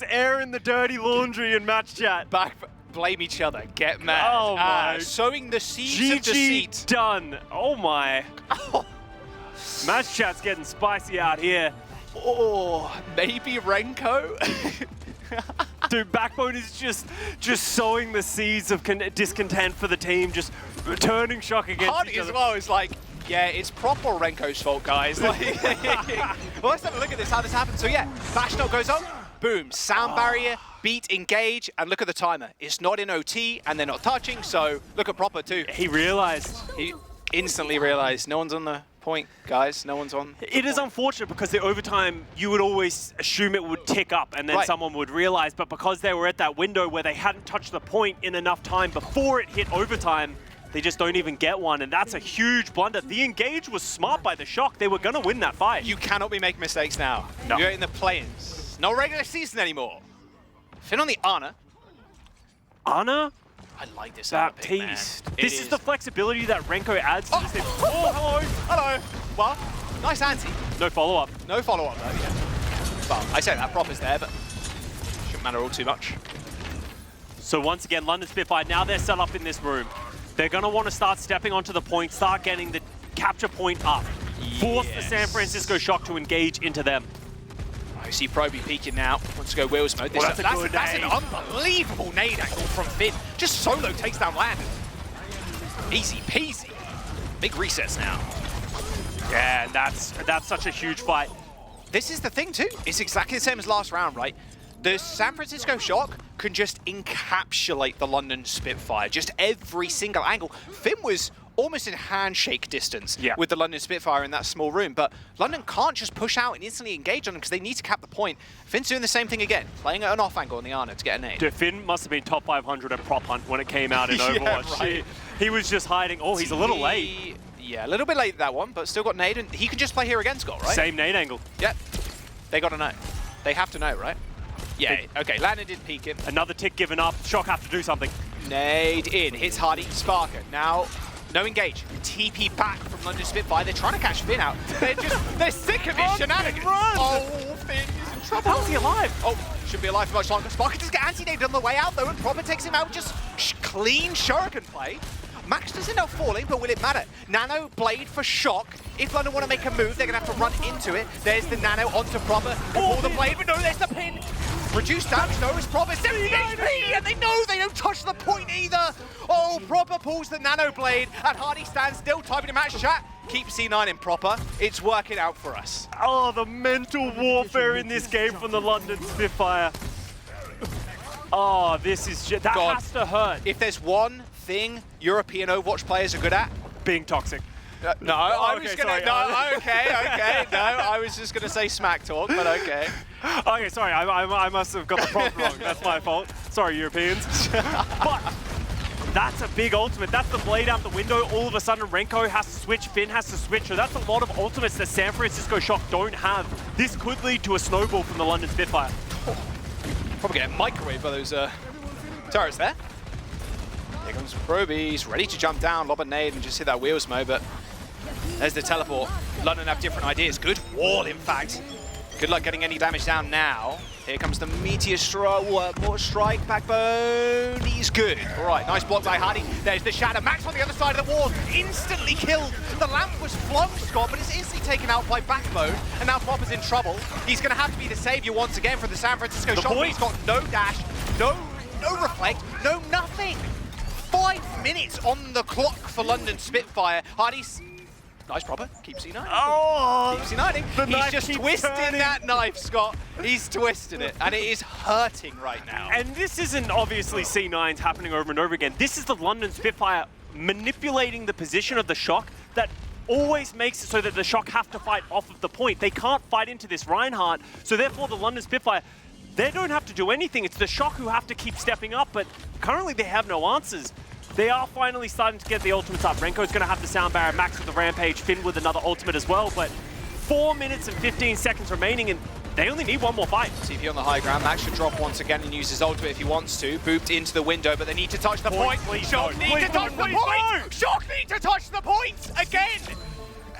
airing the dirty laundry in match chat. Back... Blame each other. Get mad. Oh my. Sowing the seeds of deceit. GG done. Oh my. Match chat's getting spicy out here. Oh, maybe Renko? Dude, Backbone is just sowing the seeds of discontent for the team, just turning Shock against Hardy each other. as well is like, yeah, it's proper Renko's fault, guys. Like, well, let's have a look at this, how this happened. So yeah, Bashnell goes on, boom, sound barrier, beat, engage, and look at the timer. It's not in OT, and they're not touching, so look at Proper too. He realized. He instantly realized no one's on the point, guys. No one's on. It is unfortunate because the overtime, you would always assume it would tick up and then someone would realize, but because they were at that window where they hadn't touched the point in enough time before it hit overtime, they just don't even get one, and that's a huge blunder. The engage was smart by the Shock. They were going to win that fight. You cannot be making mistakes now. No. You're in the play-ins. No regular season anymore. Finn on the Ana. Ana? I like this Baptiste. This is the flexibility that Renko adds to this thing. Oh, hello. Hello. Well, nice anti. No follow-up. No follow-up, though, yeah. Well, I say that Proper's there, but shouldn't matter all too much. So once again, London Spitfire, now they're set up in this room. They're going to want to start stepping onto the point, start getting the capture point up. Force the San Francisco Shock to engage into them. I see Proby peeking now. Wants to go Wheels mode. That's an unbelievable nade angle from Finn. Just solo takes down Landon. Easy peasy. Big resets now. Yeah, and that's such a huge fight. This is the thing too. It's exactly the same as last round, right? The San Francisco Shock can just encapsulate the London Spitfire. Just every single angle. Finn was almost in handshake distance with the London Spitfire in that small room, but London can't just push out and instantly engage on them because they need to cap the point. Finn's doing the same thing again, playing at an off angle on the Ana to get a nade. Dude, Finn must have been top 500 at prop hunt when it came out in Overwatch. Right. He was just hiding. Oh, he's a little late. Yeah, a little bit late that one, but still got nade, and he can just play here again, Scott, right? Same nade angle. Yep. They got to know. They have to know, right? Yeah, okay, Landon did peek him. Another tick given up. Shock have to do something. Nade in, hits Hardy, Sparker. Now, no engage. TP back from London Spitfire. They're trying to catch Finn out. They're sick of his shenanigans. Oh, Finn is in trouble. How's he alive? Oh, should be alive for much longer. Sparker just get anti-naded on the way out though, and Proper takes him out. Just clean Shuriken play. Max does end up falling, but will it matter? Nano Blade for Shock. If London want to make a move, they're going to have to run into it. There's the Nano onto Proper. Pull the blade, but no, there's the pin. Reduced damage, though, is Proper 70 HP, and they know they don't touch the point either. Oh, Proper pulls the Nano Blade, and Hardy stands still, typing in match chat. Keep C9 in Proper. It's working out for us. Oh, the mental warfare in this game from the London Spitfire. Oh, this is just, that has to hurt. If there's one thing European Overwatch players are good at, being toxic. No, I was gonna. sorry. No, okay. No, I was just gonna say smack talk, but okay. Okay, sorry. I must have got the prompt wrong. That's my fault. Sorry, Europeans. But that's a big ultimate. That's the blade out the window. All of a sudden, Renko has to switch. Finn has to switch. So that's a lot of ultimates that San Francisco Shock don't have. This could lead to a snowball from the London Spitfire. Probably getting microwaved by those turrets there. Here comes Proby. He's ready to jump down, lob a nade, and just hit that wheels mode, but there's the teleport. London have different ideas. Good wall, in fact. Good luck getting any damage down now. Here comes the Meteor Strike. More strike. Backbone. He's good. All right, nice block by Hardy. There's the Shadow. Max on the other side of the wall. Instantly killed. The lamp was flung, Scott, but it's instantly taken out by Backbone. And now Flopper's in trouble. He's going to have to be the savior once again for the San Francisco Shock. He's got no dash, no reflect, no nothing. 5 minutes on the clock for London Spitfire. Hardy's nice proper, keep C9. Oh! Keep C9ing. He's just twisting that knife, Scott. He's twisting it, and it is hurting right now. And this isn't obviously C9s happening over and over again. This is the London Spitfire manipulating the position of the Shock that always makes it so that the Shock have to fight off of the point. They can't fight into this Reinhardt, so therefore the London Spitfire, they don't have to do anything. It's the Shock who have to keep stepping up, but currently they have no answers. They are finally starting to get the ultimates up. Renko's going to have the sound barrier, Max with the Rampage, Finn with another ultimate as well, but 4 minutes and 15 seconds remaining, and they only need one more fight. CP on the high ground. Max should drop once again and use his ultimate if he wants to. Booped into the window, but they need to touch the point. Shock need to touch the point! Shock need to touch the point! Again!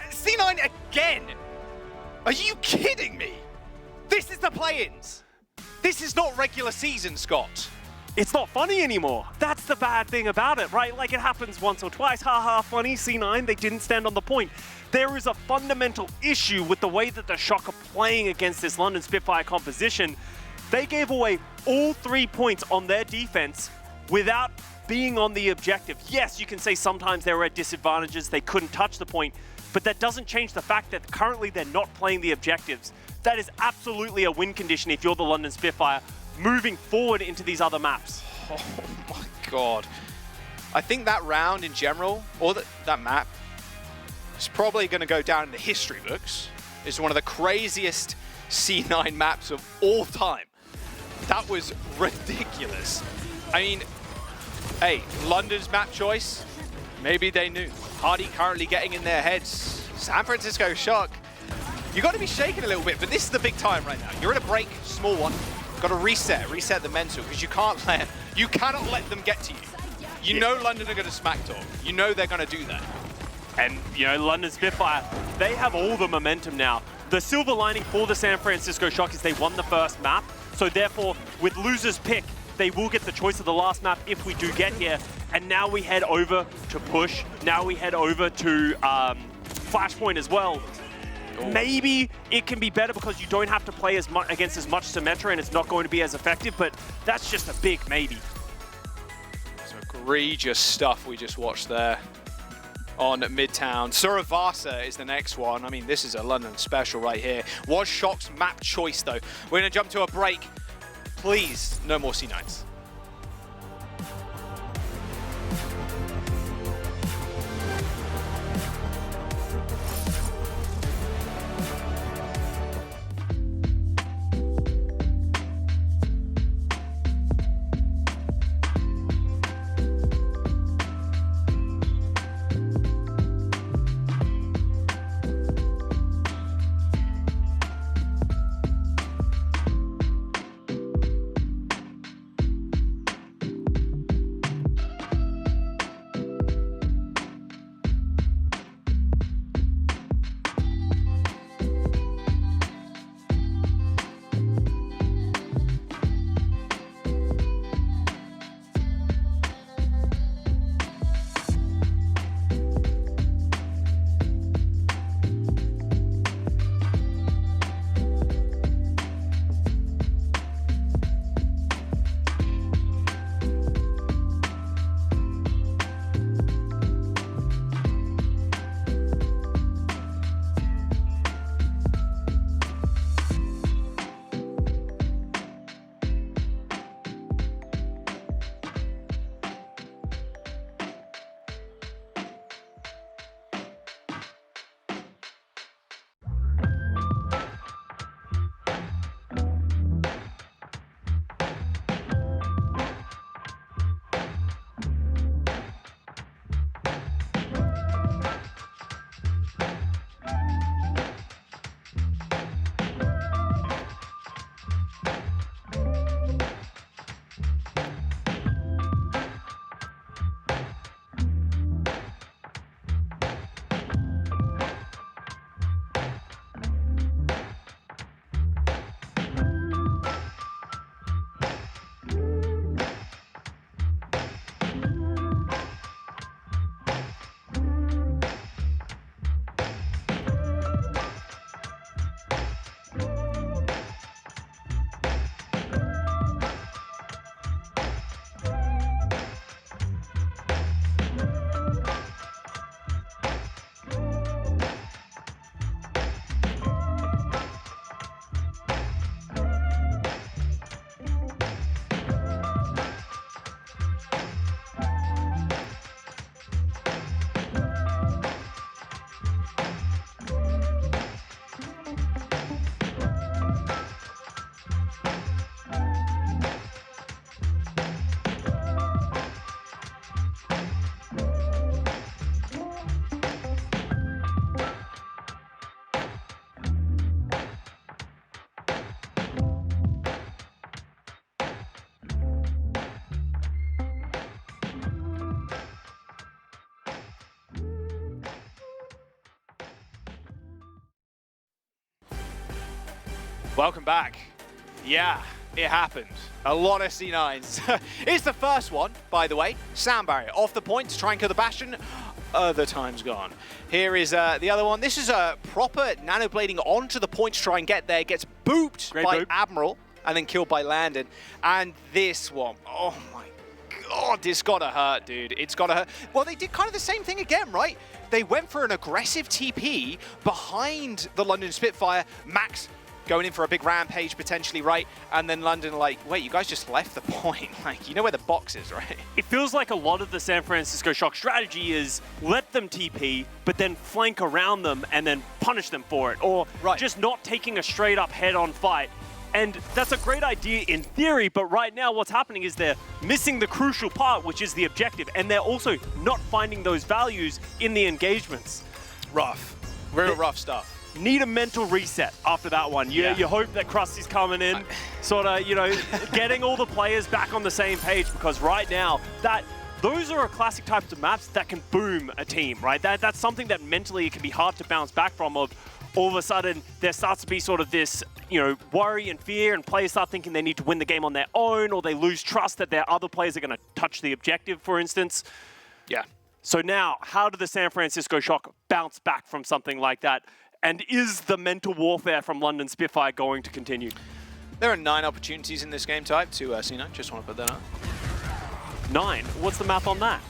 C9 again! Are you kidding me? This is the play-ins. This is not regular season, Scott. It's not funny anymore. That's the bad thing about it, right? Like, it happens once or twice. Haha, funny, C9, they didn't stand on the point. There is a fundamental issue with the way that the Shock are playing against this London Spitfire composition. They gave away all 3 points on their defense without being on the objective. Yes, you can say sometimes they were at disadvantages, they couldn't touch the point, but that doesn't change the fact that currently they're not playing the objectives. That is absolutely a win condition if you're the London Spitfire moving forward into these other maps. Oh my god. I think that round in general, or that map, is probably going to go down in the history books. It's one of the craziest C9 maps of all time. That was ridiculous. I mean, hey, London's map choice, maybe they knew. Hardy currently getting in their heads. San Francisco Shock, you got to be shaking a little bit, but this is the big time right now. You're in a break, small one. Got to reset the mental, because you cannot let them get to you. You know London are going to smack talk. You know they're going to do that. And, you know, London Spitfire, they have all the momentum now. The silver lining for the San Francisco Shock is they won the first map, so therefore, with loser's pick, they will get the choice of the last map if we do get here. And now we head over to Push. Now we head over to Flashpoint as well. Maybe it can be better because you don't have to play as much against as much Symmetra and it's not going to be as effective, but that's just a big maybe. Some egregious stuff we just watched there on Midtown. Suravasa is the next one. I mean, this is a London special right here. Was Shock's map choice, though. We're going to jump to a break. Please, no more C9s. Welcome back. Yeah, it happened. A lot of C9s. It's the first one, by the way. Sound barrier off the point to try and kill the Bastion. Other time's gone. Here is the other one. This is a proper nanoblading onto the point to try and get there. Gets booped by Admiral and then killed by Landon. And this one, oh my God, it's gotta hurt, dude. It's gotta hurt. Well, they did kind of the same thing again, right? They went for an aggressive TP behind the London Spitfire. Max going in for a big rampage potentially, right? And then London like, wait, you guys just left the point. Like, you know where the box is, right? It feels like a lot of the San Francisco Shock strategy is let them TP, but then flank around them and then punish them for it. Or just not taking a straight up head-on fight. And that's a great idea in theory, but right now what's happening is they're missing the crucial part, which is the objective. And they're also not finding those values in the engagements. Rough. Real rough stuff. Need a mental reset after that one. You hope that Krusty's coming in, sort of, getting all the players back on the same page, because right now, those are classic types of maps that can boom a team, right? That's something that mentally it can be hard to bounce back from. Of all of a sudden, there starts to be sort of this, worry and fear, and players start thinking they need to win the game on their own, or they lose trust that their other players are going to touch the objective, for instance. Yeah. So now, how do the San Francisco Shock bounce back from something like that? And is the mental warfare from London Spitfire going to continue? There are 9 opportunities in this game type to C9. Just want to put that up. 9? What's the math on that?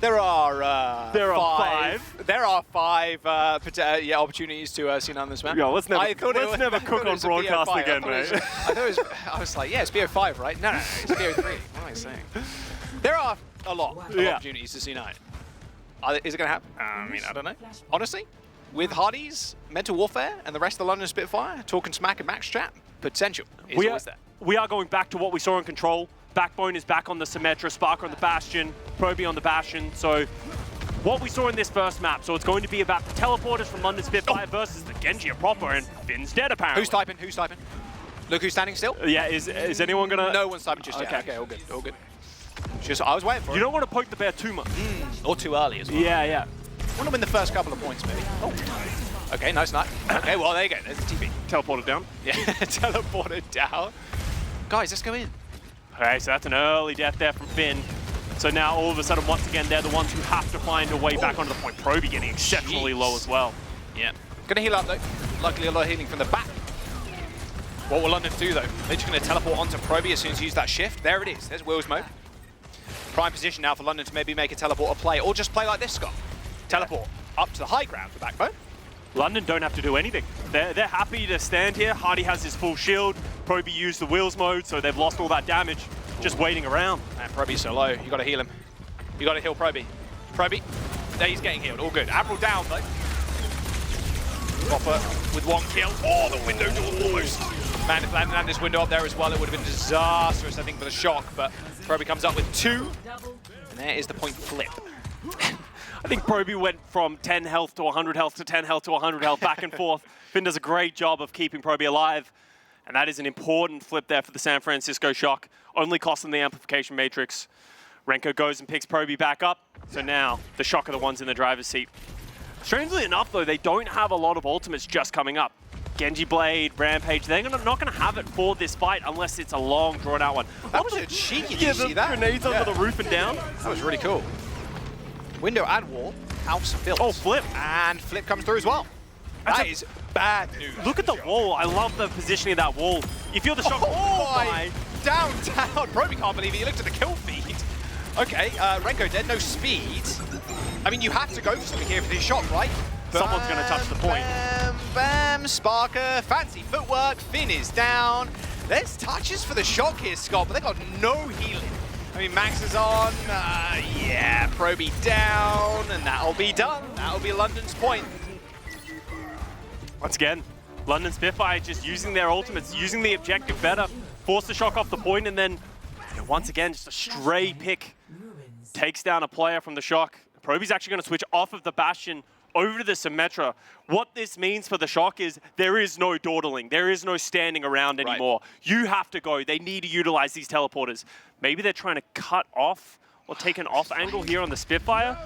There are 5. There are 5 opportunities to C9 on this map. Yeah, let's never cook on broadcast again, mate. I was like, yeah, it's BO5, right? No, it's BO3. What am I saying? There are a lot of opportunities to C9. Is it going to happen? I mean, I don't know. Honestly, with Hardy's, Mental Warfare, and the rest of the London Spitfire, talking smack and max chat, potential is always there. We are going back to what we saw in Control. Backbone is back on the Symmetra, Sparker on the Bastion, Proby on the Bastion. So what we saw in this first map, so it's going to be about the teleporters from London Spitfire versus the Genji proper, and Finn's dead apparently. Who's typing? Who's typing? Look who's standing still. Yeah, is anyone gonna? No one's typing just yet. Okay, all good, all good. Just, I was waiting for it. You don't want to poke the bear too much. Or too early as well. Yeah. Want to win the first couple of points, maybe. Oh. Okay, nice night. Okay, well, there you go. There's the TP. Teleported down. Yeah, teleported down. Guys, let's go in. Okay, so that's an early death there from Finn. So now, all of a sudden, once again, they're the ones who have to find a way back onto the point. Proby getting exceptionally low as well. Yeah. Gonna heal up, though. Luckily, a lot of healing from the back. What will London do, though? They're just going to teleport onto Proby as soon as you use that shift. There it is. There's Will's mode. Prime position now for London to maybe make a teleport a play, or just play like this, Scott. Teleport up to the high ground for Backbone. London don't have to do anything. They're happy to stand here. Hardy has his full shield. Proby used the Wheels mode, so they've lost all that damage. Just waiting around. Man, Proby's so low. You got to heal him. You got to heal Proby. Proby, there he's getting healed. All good. Admiral down, though. Proper with 1 kill. Oh, the window door almost. Man, if Landon had this window up there as well, it would have been disastrous, I think, for the Shock. But Proby comes up with 2. And there is the point flip. I think Proby went from 10 health to 100 health to 10 health to 100 health, back and forth. Finn does a great job of keeping Proby alive. And that is an important flip there for the San Francisco Shock. Only costing the amplification matrix. Renko goes and picks Proby back up. So now the Shock are the ones in the driver's seat. Strangely enough, though, they don't have a lot of ultimates just coming up. Genji Blade, Rampage, they're not going to have it for this fight unless it's a long, drawn-out one. That was a cheeky, did you see that? Grenades under the roof and down. That was really cool. Window and wall, house built. Oh, flip. And flip comes through as well. That is bad news. Look at the wall. I love the positioning of that wall. You feel the Shock. Oh my. Down. Proby can't believe it. You looked at the kill feed. Okay, Renko dead, no speed. I mean, you have to go for something here for this Shock, right? Someone's going to touch the point. Bam, Sparker, fancy footwork, Finn is down. There's touches for the Shock here, Scott, but they got no healing. I mean, Max is on, yeah, Proby down, and that'll be done. That'll be London's point. Once again, London Spitfire just using their ultimates, using the objective better, force the Shock off the point, and then, once again, just a stray pick. Takes down a player from the Shock. Proby's actually going to switch off of the Bastion over to the Symmetra. What this means for the Shock is there is no dawdling. There is no standing around anymore. Right. You have to go. They need to utilize these teleporters. Maybe they're trying to cut off or take an off angle here on the Spitfire.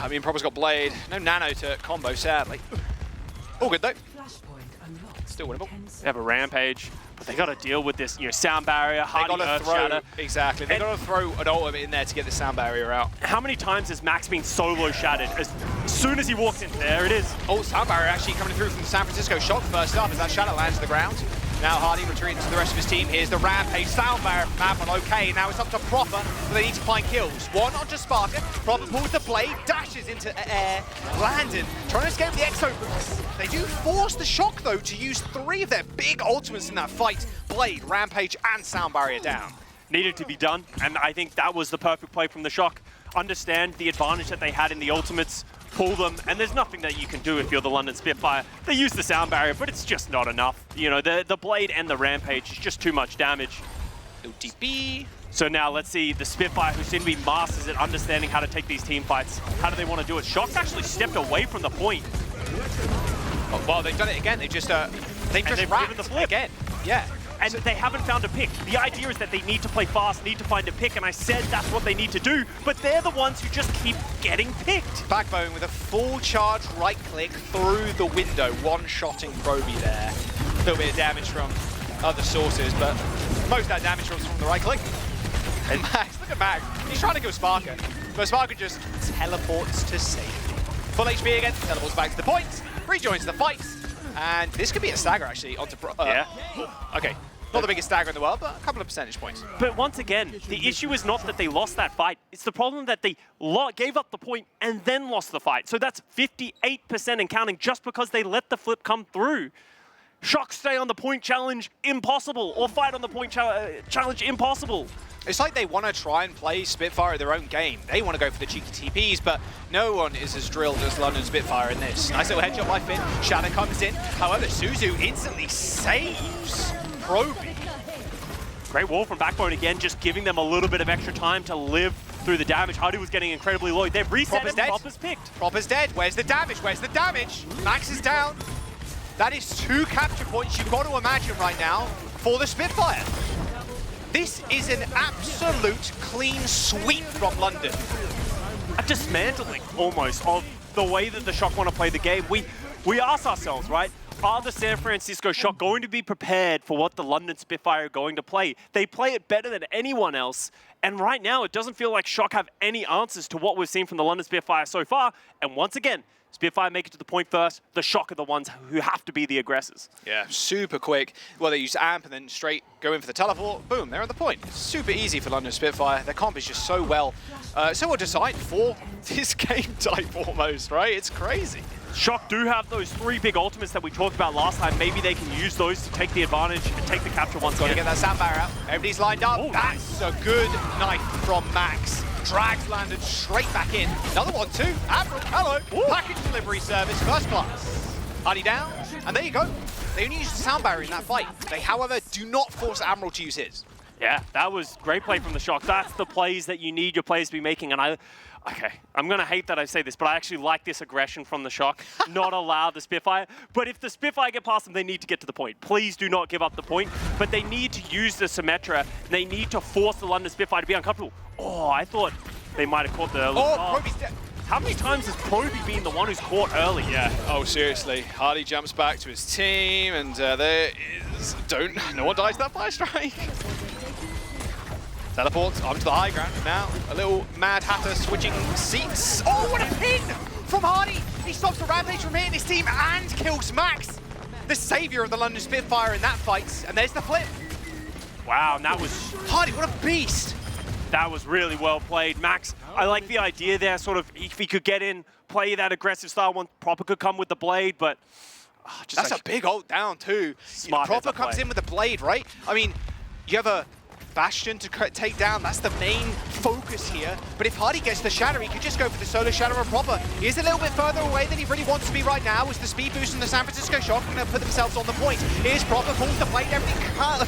I mean, Proby's got Blade. No nano to combo, sadly. All good, though. Still winnable. They have a Rampage, but they got to deal with this, sound barrier, Hardy Earth Shatter. Exactly. They got to throw an ultimate in there to get the sound barrier out. How many times has Max been solo shattered? As soon as he walks in, there it is. Oh, sound barrier actually coming through from San Francisco. Shock first up as that shatter lands to the ground. Now Hardy retreating to the rest of his team. Here's the Rampage. Sound barrier from Admiral. Okay, now it's up to Proper, but they need to find kills. One onto Sparker. Proper pulls the blade, dashes into air. Landon trying to escape the Exo boots. They do force the Shock, though, to use 3 of their big ultimates in that fight. Blade, Rampage, and sound barrier down. Needed to be done, and I think that was the perfect play from the Shock. Understand the advantage that they had in the ultimates, pull them, and there's nothing that you can do if you're the London Spitfire. They use the sound barrier, but it's just not enough. The Blade and the Rampage is just too much damage. OTB. So now let's see the Spitfire, who seem to be masters at understanding how to take these team fights. How do they want to do it? Shock's actually stepped away from the point. Oh, well, they've done it again. They've just wrapped the flip again. Yeah. And they haven't found a pick. The idea is that they need to play fast, need to find a pick, and I said that's what they need to do, but they're the ones who just keep getting picked. Backbone with a full charge right click through the window, one-shotting Proby there. A little bit of damage from other sources, but most of that damage comes from the right click. And Max, look at Max. He's trying to kill Sparker, but Sparker just teleports to safety. Full HP again, teleports back to the point, rejoins the fight, and this could be a stagger actually onto yeah. Okay. Not the biggest stagger in the world, but a couple of percentage points. But once again, the issue is not that they lost that fight. It's the problem that they gave up the point and then lost the fight. So that's 58% and counting just because they let the flip come through. Shock stay on the point challenge, impossible. Or fight on the point challenge, impossible. It's like they want to try and play Spitfire their own game. They want to go for the cheeky TPs, but no one is as drilled as London Spitfire in this. Nice little headshot by Finn. Shadow comes in. However, Suzu instantly saves Proby. Great wall from Backbone again, just giving them a little bit of extra time to live through the damage. Hardy was getting incredibly low. They've reset Proper's it, dead. Proper's picked. Proper's dead. Where's the damage? Where's the damage? Max is down. That is 2 capture points you've got to imagine right now for the Spitfire. This is an absolute clean sweep from London. A dismantling, almost, of the way that the Shock want to play the game. We ask ourselves, right? Are the San Francisco Shock going to be prepared for what the London Spitfire are going to play? They play it better than anyone else, and right now it doesn't feel like Shock have any answers to what we've seen from the London Spitfire so far, and once again, Spitfire make it to the point first, the Shock are the ones who have to be the aggressors. Yeah, super quick. Well, they use AMP and then straight go in for the teleport. Boom, they're at the point. It's super easy for London Spitfire. Their comp is just so well designed for this game type almost, right? It's crazy. Shock do have those 3 big ultimates that we talked about last time. Maybe they can use those to take the advantage and take the capture once again. Gotta get that sound barrier out. Everybody's lined up. Ooh, That's a good knife from Max. Drags Landon straight back in. Another one too. Admiral, hello. Ooh. Package delivery service, first class. Hardy down, and there you go. They only use the sound barrier in that fight. They, however, do not force Admiral to use his. Yeah, that was great play from the Shock. That's the plays that you need your players to be making, and I'm going to hate that I say this, but I actually like this aggression from the Shock. Not allow the Spitfire. But if the Spitfire get past them, they need to get to the point. Please do not give up the point. But they need to use the Symmetra. They need to force the London Spitfire to be uncomfortable. Oh, I thought they might have caught the... Proby's dead. How many times has Proby been the one who's caught early? Yeah. Oh, seriously. Hardy jumps back to his team, and there is... No one dies to that fire strike. Teleports onto the high ground. Now, a little Mad Hatter switching seats. Oh, what a pin from Hardy! He stops the Rampage from hitting his team and kills Max, the savior of the London Spitfire in that fight. And there's the flip. Wow, and that was... Hardy, what a beast! That was really well played. Max, I like the idea there, sort of, if he could get in, play that aggressive style, one Proper could come with the Blade, but... That's a big ult down, too. Smart Proper comes in with the Blade, right? I mean, you have a Bastion to take down. That's the main focus here. But if Hardy gets the Shatter, he could just go for the solo Shatter of Proper. He is a little bit further away than he really wants to be right now. With the speed boost from the San Francisco Shock, going to put themselves on the point. Here's Proper, pulls the Blade, everything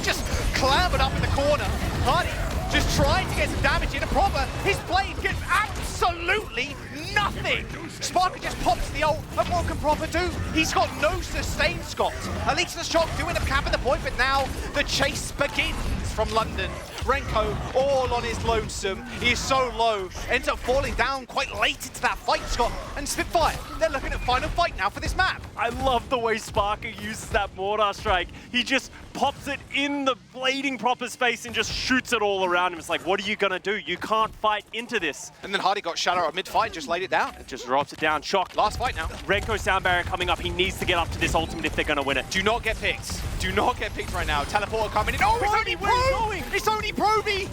just clambered up in the corner. Hardy just trying to get some damage in. A Proper, his Blade gets absolutely nothing. Sparker just pops the ult, and what can Proper do? He's got no sustain, Scott. At least the Shock do end up capping the point, but now the chase begins. hits from London. Renko all on his lonesome. He is so low. Ends up falling down quite late into that fight, Scott. And Spitfire, they're looking at final fight now for this map. I love the way Sparker uses that mortar strike. He just pops it in the blading Proper's face and just shoots it all around him. It's like, what are you gonna do? You can't fight into this. And then Hardy got Shadow at mid-fight, just laid it down. It just drops it down. Shock. Last fight now. Renko sound barrier coming up. He needs to get up to this ultimate if they're gonna win it. Do not get picked. Do not get picked right now. Teleporter coming in. Oh, it's only Probe! It's only Proby!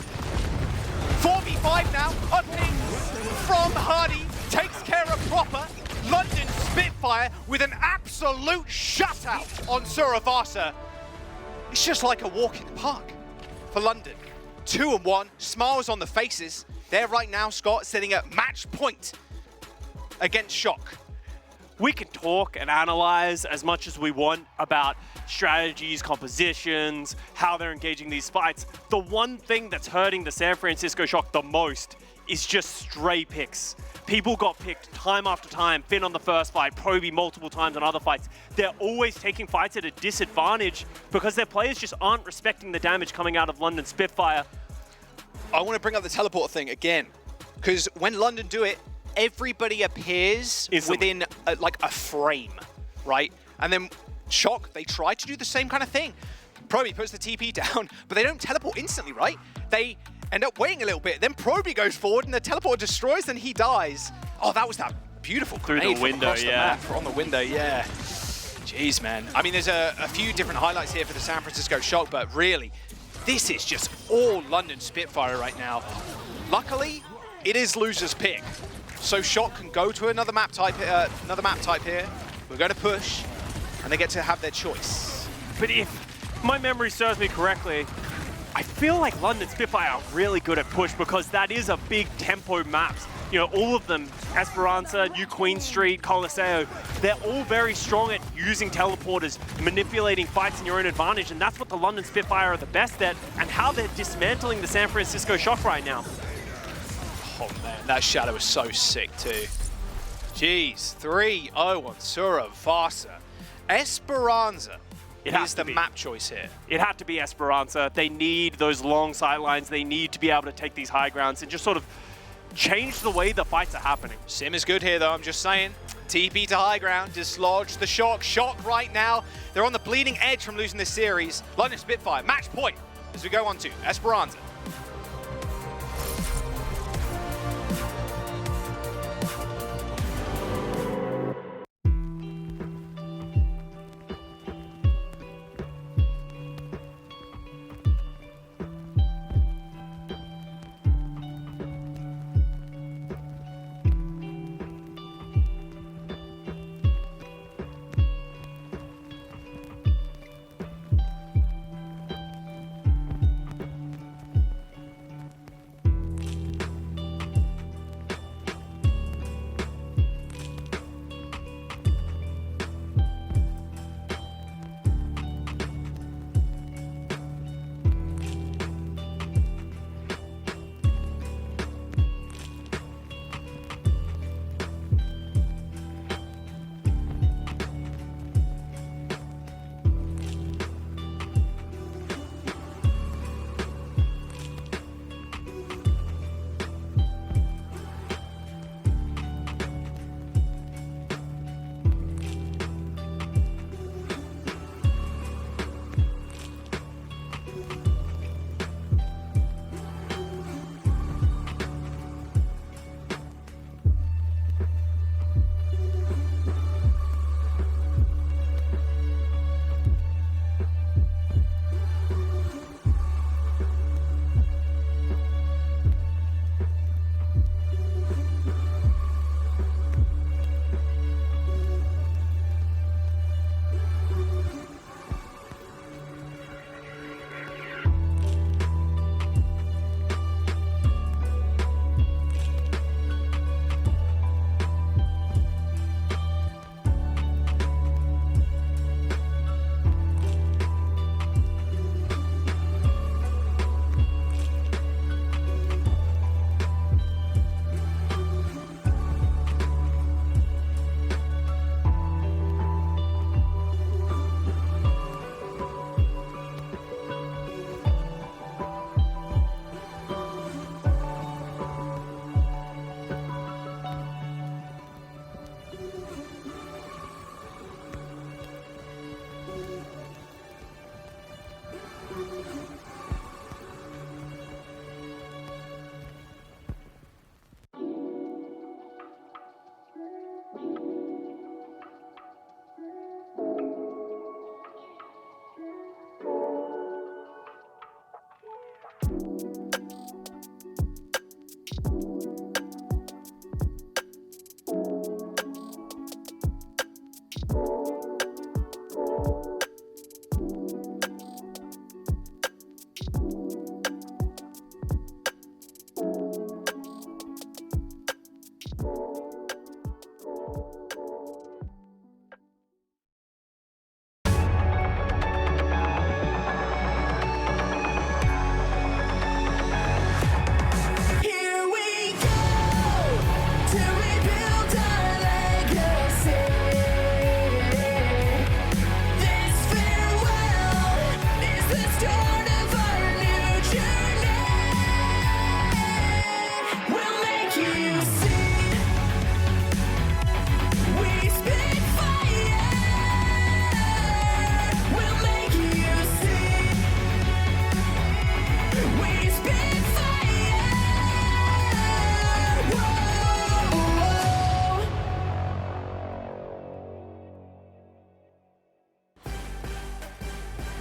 4v5 now. A ping from Hardy. Takes care of Proper. London Spitfire with an absolute shutout on Suravasa. It's just like a walk in the park for London. 2-1, smiles on the faces. They're right now, Scott, sitting at match point against Shock. We can talk and analyze as much as we want about strategies, compositions, how they're engaging these fights. The one thing that's hurting the San Francisco Shock the most is just stray picks. People got picked time after time. Finn on the first fight, Proby multiple times on other fights. They're always taking fights at a disadvantage because their players just aren't respecting the damage coming out of London Spitfire. I want to bring up the teleporter thing again, because when London do it, everybody appears within like a frame, right? And then Shock, they try to do the same kind of thing. Proby puts the TP down, but they don't teleport instantly, right? They end up waiting a little bit. Then Proby goes forward and the teleporter destroys, then he dies. Oh, that was that beautiful through grenade the window, from across the map, from the window, yeah. Jeez, man. I mean, there's a few different highlights here for the San Francisco Shock, but really, this is just all London Spitfire right now. Luckily, it is loser's pick. So Shock can go to another map type here. We're going to push, and they get to have their choice. But if my memory serves me correctly, I feel like London Spitfire are really good at push because that is a big tempo maps. You know, all of them, Esperanza, New Queen Street, Coliseo, they're all very strong at using teleporters, manipulating fights in your own advantage, and that's what the London Spitfire are the best at, and how they're dismantling the San Francisco Shock right now. Oh man, that Shadow is so sick too. Jeez, 3-0 on Suravasa. Esperanza is the map choice here. It had to be Esperanza. They need those long sidelines. They need to be able to take these high grounds and just sort of change the way the fights are happening. Sim is good here though, I'm just saying. TP to high ground, dislodge the Shock. Shock right now, they're on the bleeding edge from losing this series. London Spitfire, match point as we go on to Esperanza.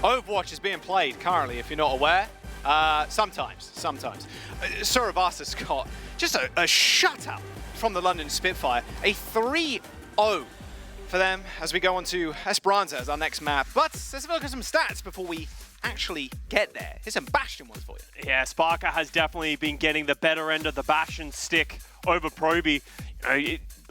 Overwatch is being played currently, if you're not aware. Sometimes. Suravasa's got just a shutout from the London Spitfire. A 3-0 for them as we go on to Esperanza as our next map. But let's have a look at some stats before we actually get there. Here's some Bastion ones for you. Yeah, Sparker has definitely been getting the better end of the Bastion stick over Proby.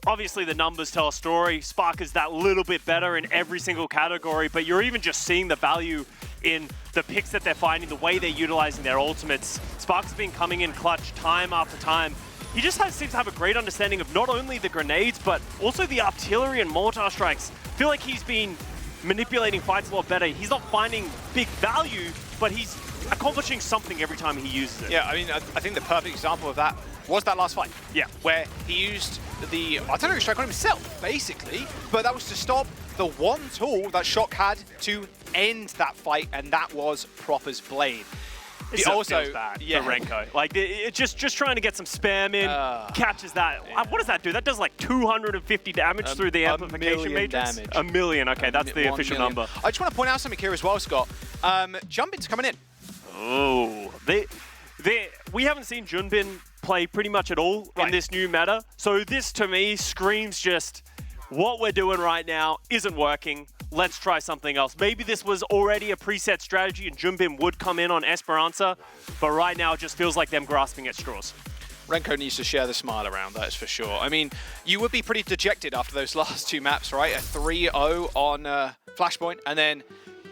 Obviously, the numbers tell a story. Sparker's that little bit better in every single category, but you're even just seeing the value in the picks that they're finding, the way they're utilizing their ultimates. Sparker's been coming in clutch time after time. He just seems to have a great understanding of not only the grenades, but also the artillery and mortar strikes. I feel like he's been manipulating fights a lot better. He's not finding big value, but he's accomplishing something every time he uses it. Yeah, I mean, I think the perfect example of that was that last fight. Yeah. Where he used the artillery strike on himself, basically, but that was to stop the one tool that Shock had to end that fight, and that was Proper's Blade. It also feels bad for Renko. Like, it's just trying to get some spam in, catches that. What does that do? That does like 250 damage through the amplification matrix? Damage. A million, okay, that's the official number. I just want to point out something here as well, Scott. Junbin's coming in. Oh, we haven't seen Junbin play pretty much at all in this new meta. So this, to me, screams just what we're doing right now isn't working. Let's try something else. Maybe this was already a preset strategy and Junbin would come in on Esperanza, but right now it just feels like them grasping at straws. Renko needs to share the smile around, that is for sure. I mean, you would be pretty dejected after those last two maps, right? A 3-0 on Flashpoint, and then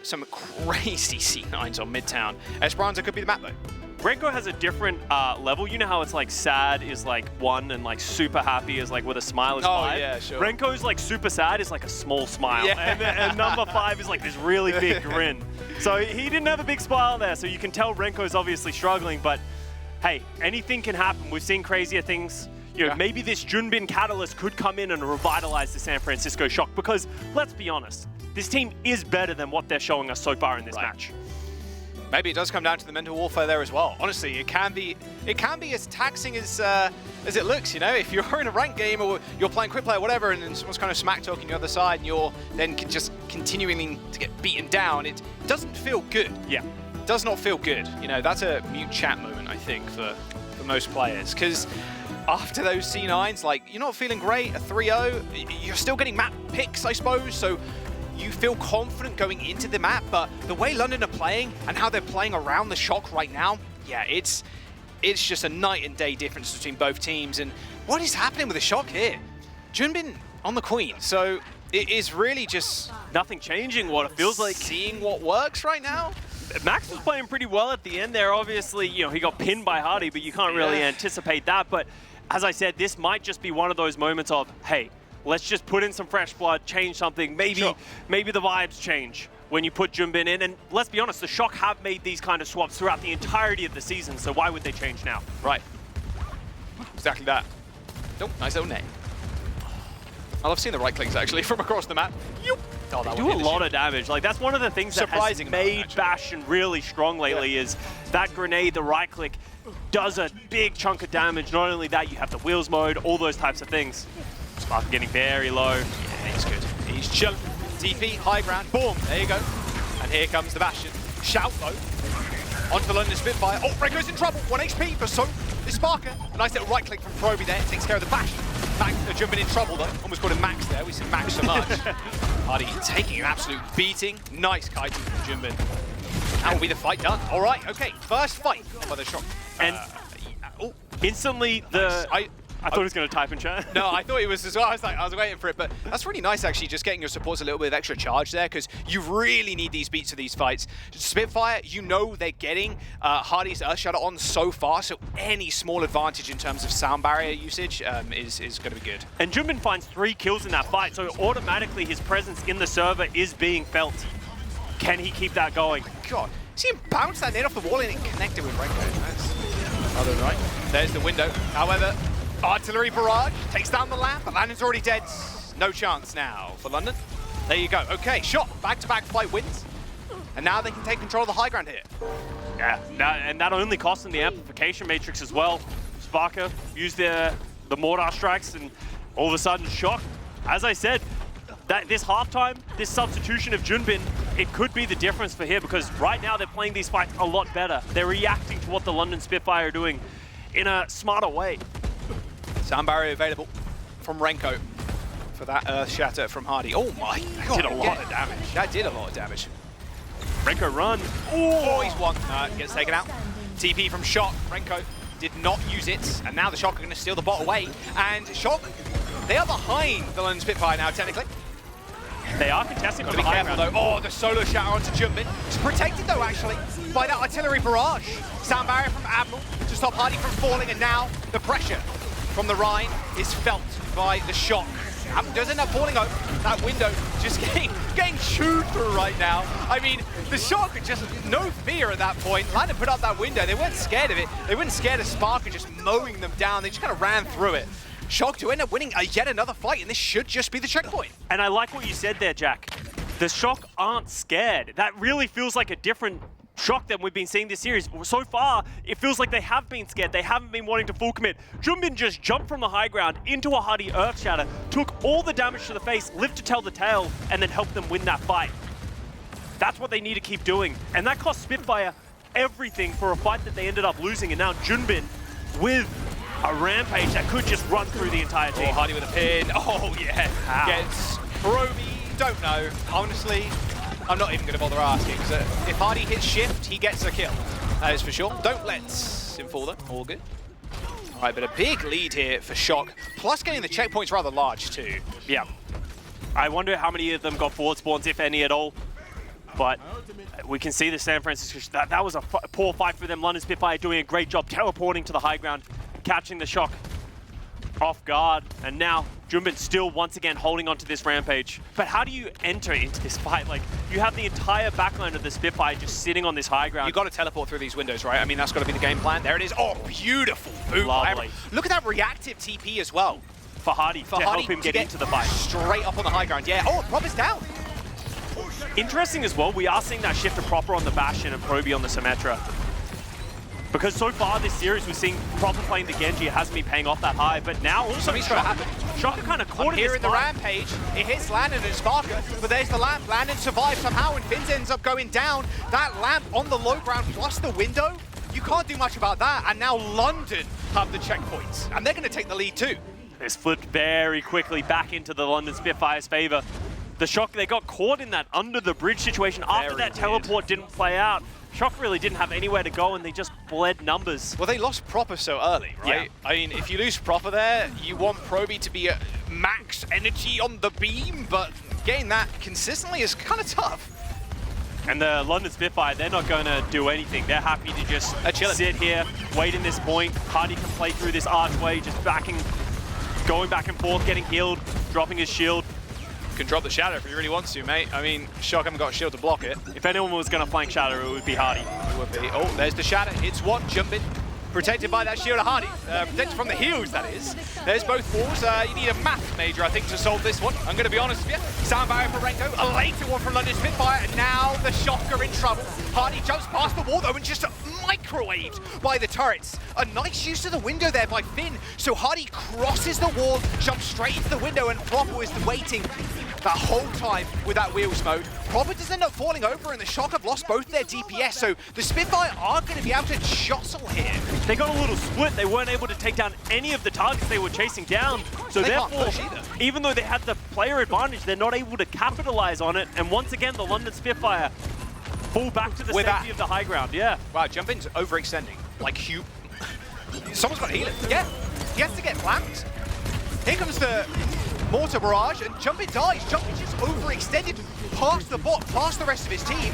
some crazy C9s on Midtown. Esperanza could be the map, though. Renko has a different level. You know how it's like sad is like 1 and like super happy is like with a smile is 5? Oh, yeah, sure. Renko's like super sad is like a small smile. Yeah. And number 5 is like this really big grin. So he didn't have a big smile there. So you can tell Renko's obviously struggling, but hey, anything can happen. We've seen crazier things. You know, maybe this Junbin catalyst could come in and revitalize the San Francisco Shock, because let's be honest, this team is better than what they're showing us so far in this match. Maybe it does come down to the mental warfare there as well. Honestly, it can be as taxing as it looks. You know, if you're in a ranked game or you're playing quick play or whatever, and then someone's kind of smack talking the other side, and you're then just continuing to get beaten down, it doesn't feel good. Yeah, it does not feel good. You know, that's a mute chat moment, I think, for most players, because after those C9s, like, you're not feeling great. A 3-0, you're still getting map picks, I suppose. So you feel confident going into the map, but the way London are playing and how they're playing around the Shock right now, yeah, it's just a night and day difference between both teams. And what is happening with the Shock here? Junbin on the Queen, so it is really just nothing changing. What it feels like, seeing what works right now. Max was playing pretty well at the end there. Obviously, you know, he got pinned by Hardy, but you can't really anticipate that. But as I said, this might just be one of those moments of, hey, let's just put in some fresh blood, change something. Maybe the vibes change when you put Junbin in. And let's be honest, the Shock have made these kind of swaps throughout the entirety of the season, so why would they change now? Right. Exactly that. Nope, nice little net. I love seeing the right clicks, actually, from across the map. Yoop. Oh, they do a lot of damage. Like, that's one of the things that has made Bastion really strong lately is that grenade, the right click, does a big chunk of damage. Not only that, you have the wheels mode, all those types of things. Spark getting very low. Yeah, he's good. He's chilling. TP, high ground, boom, there you go. And here comes the Bastion. Shout, though. Onto the London Spitfire. Oh, Renko's in trouble. 1 HP, but so is Sparker. A nice little right click from Proby there. Takes care of the Bastion. Max jumping in trouble, though. Almost called him Max there. We see Max so much. Hardy taking an absolute beating. Nice kiting from Junbin. That will be the fight done. All right, okay. First fight by the Shock. And instantly I thought he was going to type in chat. No, I thought he was as well. I was waiting for it, but that's really nice, actually, just getting your supports a little bit of extra charge there, because you really need these beats for these fights. Spitfire, you know they're getting Hardy's Earthshatter on so far, so any small advantage in terms of sound barrier usage is going to be good. And Junbin finds 3 kills in that fight, so automatically his presence in the server is being felt. Can he keep that going? God, see him bounce that net off the wall and it connected with Renko. That's other right. There's the window. However, artillery barrage takes down the lamp. The Landon's already dead. No chance now for London. There you go. Okay, Shot. Back-to-back fight wins. And now they can take control of the high ground here. Yeah, and that only cost them the amplification matrix as well. Sparker used the mortar strikes, and all of a sudden, Shock. As I said, This halftime, this substitution of Junbin, it could be the difference for here because right now they're playing these fights a lot better. They're reacting to what the London Spitfire are doing in a smarter way. Sound barrier available from Renko for that Earth Shatter from Hardy. Oh my god, Did a lot of damage. That did a lot of damage. Renko run. Oh, he's one. Gets taken out. TP from Shock. Renko did not use it, and now the Shock are going to steal the bot away. And Shock, they are behind the London Spitfire now, technically. They are contesting Got to be careful though. Oh, the solo shatter onto Junbin. It's protected though, actually, by that artillery barrage. Sound barrier from Admiral to stop Hardy from falling, and now the pressure from the Rhine is felt by the Shock. Does end up falling over that window, just getting chewed through right now. I mean, the Shock just no fear at that point. London put up that window. They weren't scared of it. They weren't scared of Sparker just mowing them down. They just kind of ran through it. Shock to end up winning yet another fight, and this should just be the checkpoint. And I like what you said there, Jack. The Shock aren't scared. That really feels like a different Shock than we've been seeing this series. So far, it feels like they have been scared. They haven't been wanting to full commit. Junbin just jumped from the high ground into a Hardy Earth Shatter, took all the damage to the face, lived to tell the tale, and then helped them win that fight. That's what they need to keep doing. And that cost Spitfire everything for a fight that they ended up losing. And now Junbin with a rampage that could just run through the entire team. Oh, Hardy with a pin. Oh, yeah. Wow. Gets Proby. Don't know. Honestly, I'm not even going to bother asking, because if Hardy hits shift, he gets a kill. That is for sure. Don't let him fall though. All good. All right, but a big lead here for Shock, plus getting the checkpoints rather large too. Yeah. I wonder how many of them got forward spawns, if any at all. But we can see the San Francisco, that was a poor fight for them. London Spitfire doing a great job teleporting to the high ground, catching the Shock off guard, and now Junbin still once again holding onto this rampage. But how do you enter into this fight? Like, you have the entire backline of the Spitfire just sitting on this high ground. You've got to teleport through these windows, right? I mean, that's got to be the game plan. There it is. Oh, beautiful boot. Lovely. Look at that reactive TP as well. For Hardy to help him get into the fight. Straight up on the high ground, yeah. Oh, Prop is down. Interesting as well, we are seeing that shift to Proper on the Bastion and Proby on the Symmetra. Because so far this series, we've seen Proper playing the Genji, it hasn't been paying off that high, but now also Something's going to happen. Shocker kind of caught here in the fight. rampage. It hits Landon and Sparker, but there's the lamp. Landon survives somehow, and Finns ends up going down. That lamp on the low ground plus the window, you can't do much about that. And now London have the checkpoints, and they're going to take the lead too. It's flipped very quickly back into the London Spitfire's favor. The Shock, they got caught in that under the bridge situation after that teleport didn't play out. Shock really didn't have anywhere to go, and they just bled numbers. Well, they lost Proper so early, right? Yeah. I mean, if you lose Proper there, you want Proby to be at max energy on the beam, but getting that consistently is kind of tough. And the London Spitfire, they're not going to do anything. They're happy to just sit here, wait in this point. Hardy can play through this archway, just going back and forth, getting healed, dropping his shield. Can drop the Shadow if he really wants to, mate. I mean, Shock haven't got a shield to block it. If anyone was going to flank Shadow, it would be Hardy. It would be. Oh, there's the Shadow. Hits one, Junbin. Protected by that shield of Hardy. Protected from the heals, that is. There's both walls. You need a math major, I think, to solve this one. I'm going to be honest with you. Sound barrier for Renko. A later one from London Spitfire. And now the Shock are in trouble. Hardy jumps past the wall, though, and just microwaved by the turrets. A nice use of the window there by Finn. So Hardy crosses the wall, jumps straight into the window, and Proper is waiting that whole time with that wheels mode. Proper does end up falling over, and the Shock have lost both their DPS, so the Spitfire are going to be able to jostle here. They got a little split. They weren't able to take down any of the targets they were chasing down. So therefore, even though they had the player advantage, they're not able to capitalize on it. And once again, the London Spitfire fall back to the safety of the high ground. Yeah. Wow, Junbin's overextending. Like, someone's got to heal him. Yeah, he has to get flanked. Here comes the Mortar Barrage, and Junbin dies. Junbin just overextended past the bot, past the rest of his team,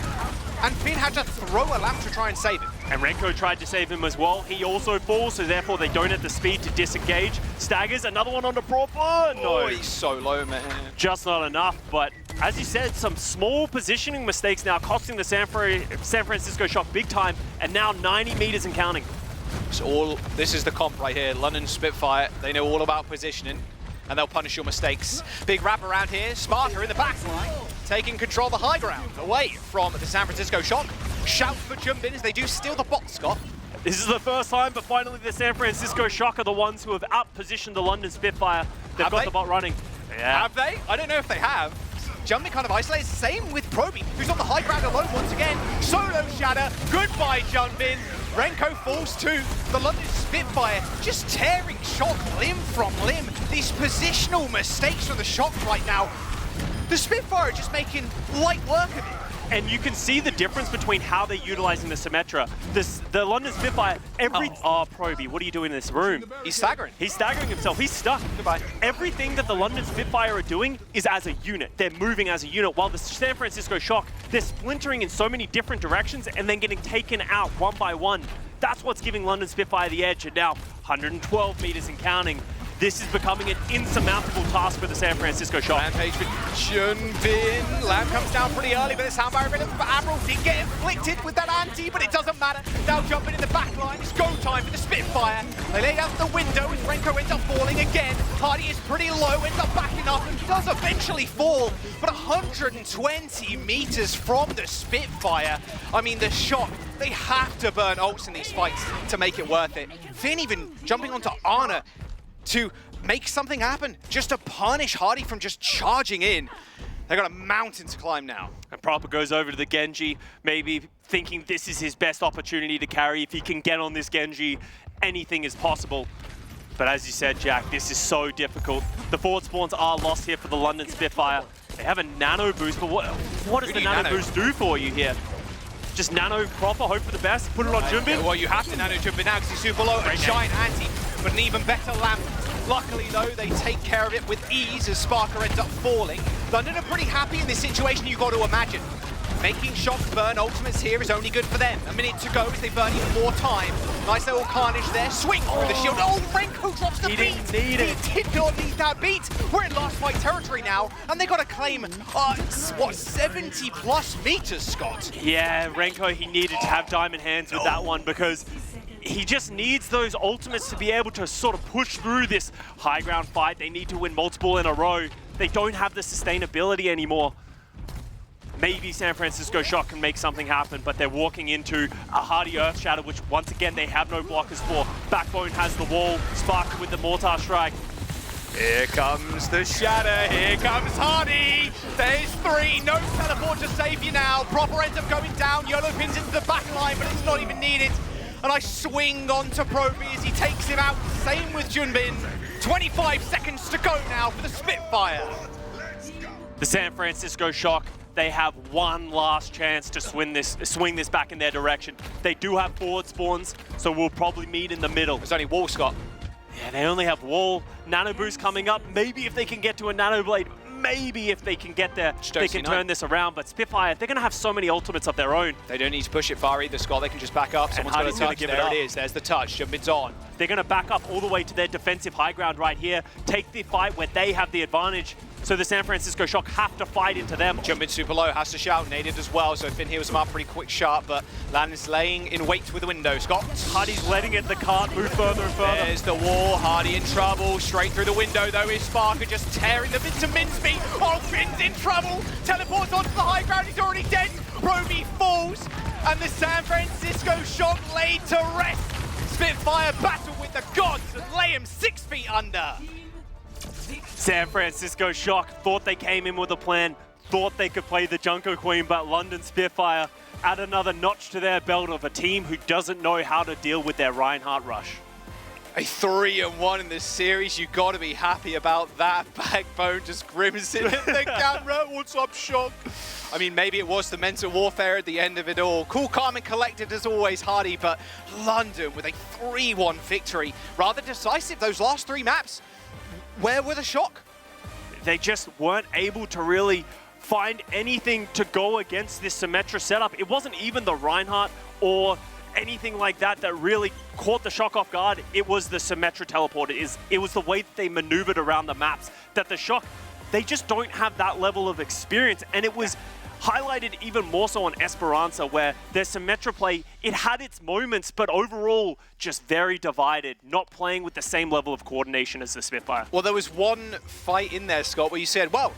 and Finn had to throw a lamp to try and save him. And Renko tried to save him as well. He also falls, so therefore they don't have the speed to disengage. Staggers, another one on the Proper. No, oh, he's so low, man. Just not enough, but as you said, some small positioning mistakes now costing the San Francisco Shock big time, and now 90 meters and counting. This is the comp right here. London Spitfire, they know all about positioning, and they'll punish your mistakes. Big wrap around here. Sparta in the back line, taking control of the high ground away from the San Francisco Shock. Shout for Junbin as they do steal the bot, Scott. This is the first time, but finally the San Francisco Shock are the ones who have out-positioned the London Spitfire. They've got the bot running. Yeah. Have they? I don't know if they have. Jumping kind of isolated. Same with Proby, who's on the high ground alone once again. Solo Shatter. Goodbye, Junbin. Renko falls to the London Spitfire, just tearing Shock limb from limb. These positional mistakes from the Shock right now. The Spitfire are just making light work of it. And you can see the difference between how they're utilizing the Symmetra. The London Spitfire, Oh, Proby, what are you doing in this room? He's staggering. He's staggering himself. He's stuck. Goodbye. Everything that the London Spitfire are doing is as a unit. They're moving as a unit, while the San Francisco Shock, they're splintering in so many different directions and then getting taken out one by one. That's what's giving London Spitfire the edge, and now 112 meters and counting. This is becoming an insurmountable task for the San Francisco Shock. Rampage for Junbin. Lamb comes down pretty early, but the sound barrier for Admiral did get inflicted with that anti, but it doesn't matter. Now Jumping in the back line. It's go time for the Spitfire. They lay out the window as Renko ends up falling again. Hardy is pretty low, ends up backing up, and does eventually fall. But 120 meters from the Spitfire. I mean, the Shock, they have to burn ults in these fights to make it worth it. Finn even jumping onto Ana to make something happen, just to punish Hardy from just charging in. They've got a mountain to climb now. And Proper goes over to the Genji, maybe thinking this is his best opportunity to carry. If he can get on this Genji, anything is possible. But as you said, Jack, this is so difficult. The forward spawns are lost here for the London Spitfire. They have a nano boost, but what does the nano boost do for you here? Just nano Proper, hope for the best, put it on Junbin? Well, you have to nano Junbin now because he's super low. A giant anti, but an even better lamp. Luckily, though, they take care of it with ease as Sparker ends up falling. London are pretty happy in this situation, you've got to imagine. Making Shock burn ultimates here is only good for them. A minute to go as they burn even more time. Nice little carnage there. Swing through the shield. Oh, Renko drops the beat. Didn't need it. He did not need that beat. We're in last fight territory now, and they got to claim, what, 70 plus meters, Scott? Yeah, Renko, he needed to have diamond hands with that one because he just needs those ultimates to be able to sort of push through this high ground fight. They need to win multiple in a row. They don't have the sustainability anymore. Maybe San Francisco Shock can make something happen, but they're walking into a Hardy Earth Shatter, which once again they have no blockers for. Backbone has the wall, Spark with the Mortar Strike. Here comes the Shatter, here comes Hardy! There's 3, no teleport to save you now. Proper ends up going down, YOLO pins into the back line, but it's not even needed. And I swing onto Proby as he takes him out. Same with Junbin. 25 seconds to go now for the Spitfire. The San Francisco Shock, they have one last chance to swing this back in their direction. They do have forward spawns, so we'll probably meet in the middle. There's only wall, Scott. Yeah, they only have wall. Nano boost coming up. Maybe if they can get to a nano blade, maybe if they can get there, they can turn this around. But Spitfire, they're going to have so many ultimates of their own. They don't need to push it far either, Scott. They can just back up. Someone's got a touch. There it is. There's the touch. Jumpin's on. They're going to back up all the way to their defensive high ground right here. Take the fight where they have the advantage. So the San Francisco Shock have to fight into them. Jumpin super low, has to shout, naded as well, so Finn heals him up pretty quick sharp, but Landon's laying in wait with the window. Scott. Hardy's letting it, the cart move further and further. There's the wall, Hardy in trouble. Straight through the window though is Sparker, just tearing them into mincemeat. Oh, Finn's in trouble. Teleports onto the high ground, he's already dead. Roby falls, and the San Francisco Shock laid to rest. Spitfire battle with the gods and lay him 6 feet under. San Francisco Shock thought they came in with a plan, thought they could play the Junker Queen, but London Spitfire add another notch to their belt of a team who doesn't know how to deal with their Reinhardt rush. A 3-1 in this series, you got to be happy about that. Backbone just grimacing at the camera. What's up, Shock? I mean, maybe it was the mental warfare at the end of it all. Cool, calm, and collected as always, Hardy, but London with a 3-1 victory. Rather decisive, those last 3 maps. Where were the Shock? They just weren't able to really find anything to go against this Symmetra setup. It wasn't even the Reinhardt or anything like that that really caught the Shock off guard. It was the Symmetra teleport. It was the way that they maneuvered around the maps that the Shock, they just don't have that level of experience. And it was highlighted even more so on Esperanza, where their Symmetra play, it had its moments, but overall just very divided, not playing with the same level of coordination as the Spitfire. Well, there was one fight in there, Scott, where you said, well,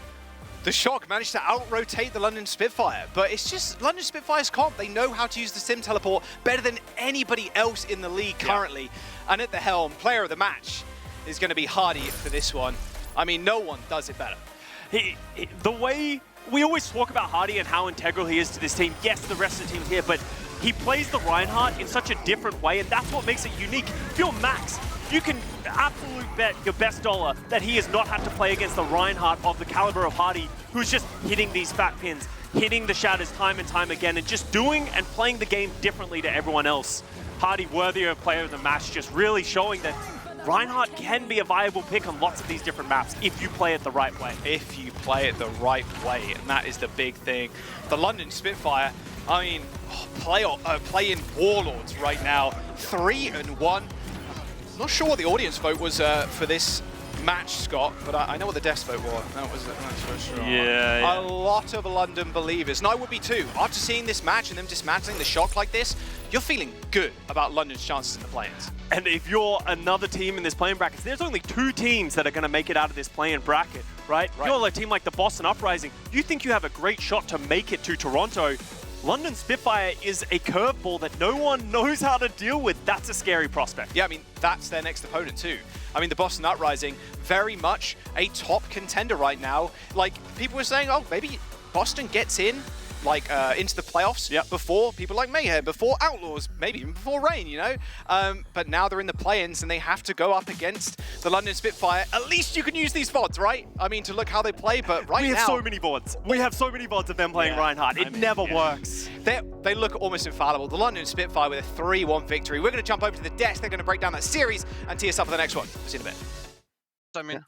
the Shock managed to out-rotate the London Spitfire, but it's just London Spitfire's comp. They know how to use the Sim Teleport better than anybody else in the league currently. And at the helm, player of the match is going to be Hardy for this one. I mean, no one does it better. The way we always talk about Hardy and how integral he is to this team. Yes, the rest of the team here, but he plays the Reinhardt in such a different way, and that's what makes it unique. If you're Max, you can absolutely bet your best dollar that he has not had to play against the Reinhardt of the caliber of Hardy, who's just hitting these fat pins, hitting the shatters time and time again, and just doing and playing the game differently to everyone else. Hardy, worthier of player of the match, just really showing that Reinhardt can be a viable pick on lots of these different maps if you play it the right way. If you play it the right way, and that is the big thing. The London Spitfire, I mean, playing Warlords right now, 3-1. Not sure what the audience vote was for this match, Scott, but I know what the desk vote was. That's for sure. Yeah. A lot of London believers, and I would be too. After seeing this match and them dismantling the Shock like this, you're feeling good about London's chances in the play-ins. And if you're another team in this play-in bracket, there's only 2 teams that are going to make it out of this play-in bracket, right? You're a team like the Boston Uprising. You think you have a great shot to make it to Toronto. London Spitfire is a curveball that no one knows how to deal with. That's a scary prospect. Yeah, I mean, that's their next opponent too. I mean, the Boston Uprising, very much a top contender right now. Like, people were saying, oh, maybe Boston gets in, like, into the playoffs before people like Mayhem, before Outlaws, maybe even before Reign, you know? But now they're in the play-ins and they have to go up against the London Spitfire. At least you can use these VODs, right? I mean, to look how they play, but right now... We have so many VODs. We have so many VODs of them playing Reinhardt. It never works. They look almost infallible. The London Spitfire with a 3-1 victory. We're going to jump over to the desk. They're going to break down that series and tee us up for the next one. See you in a bit. I mean,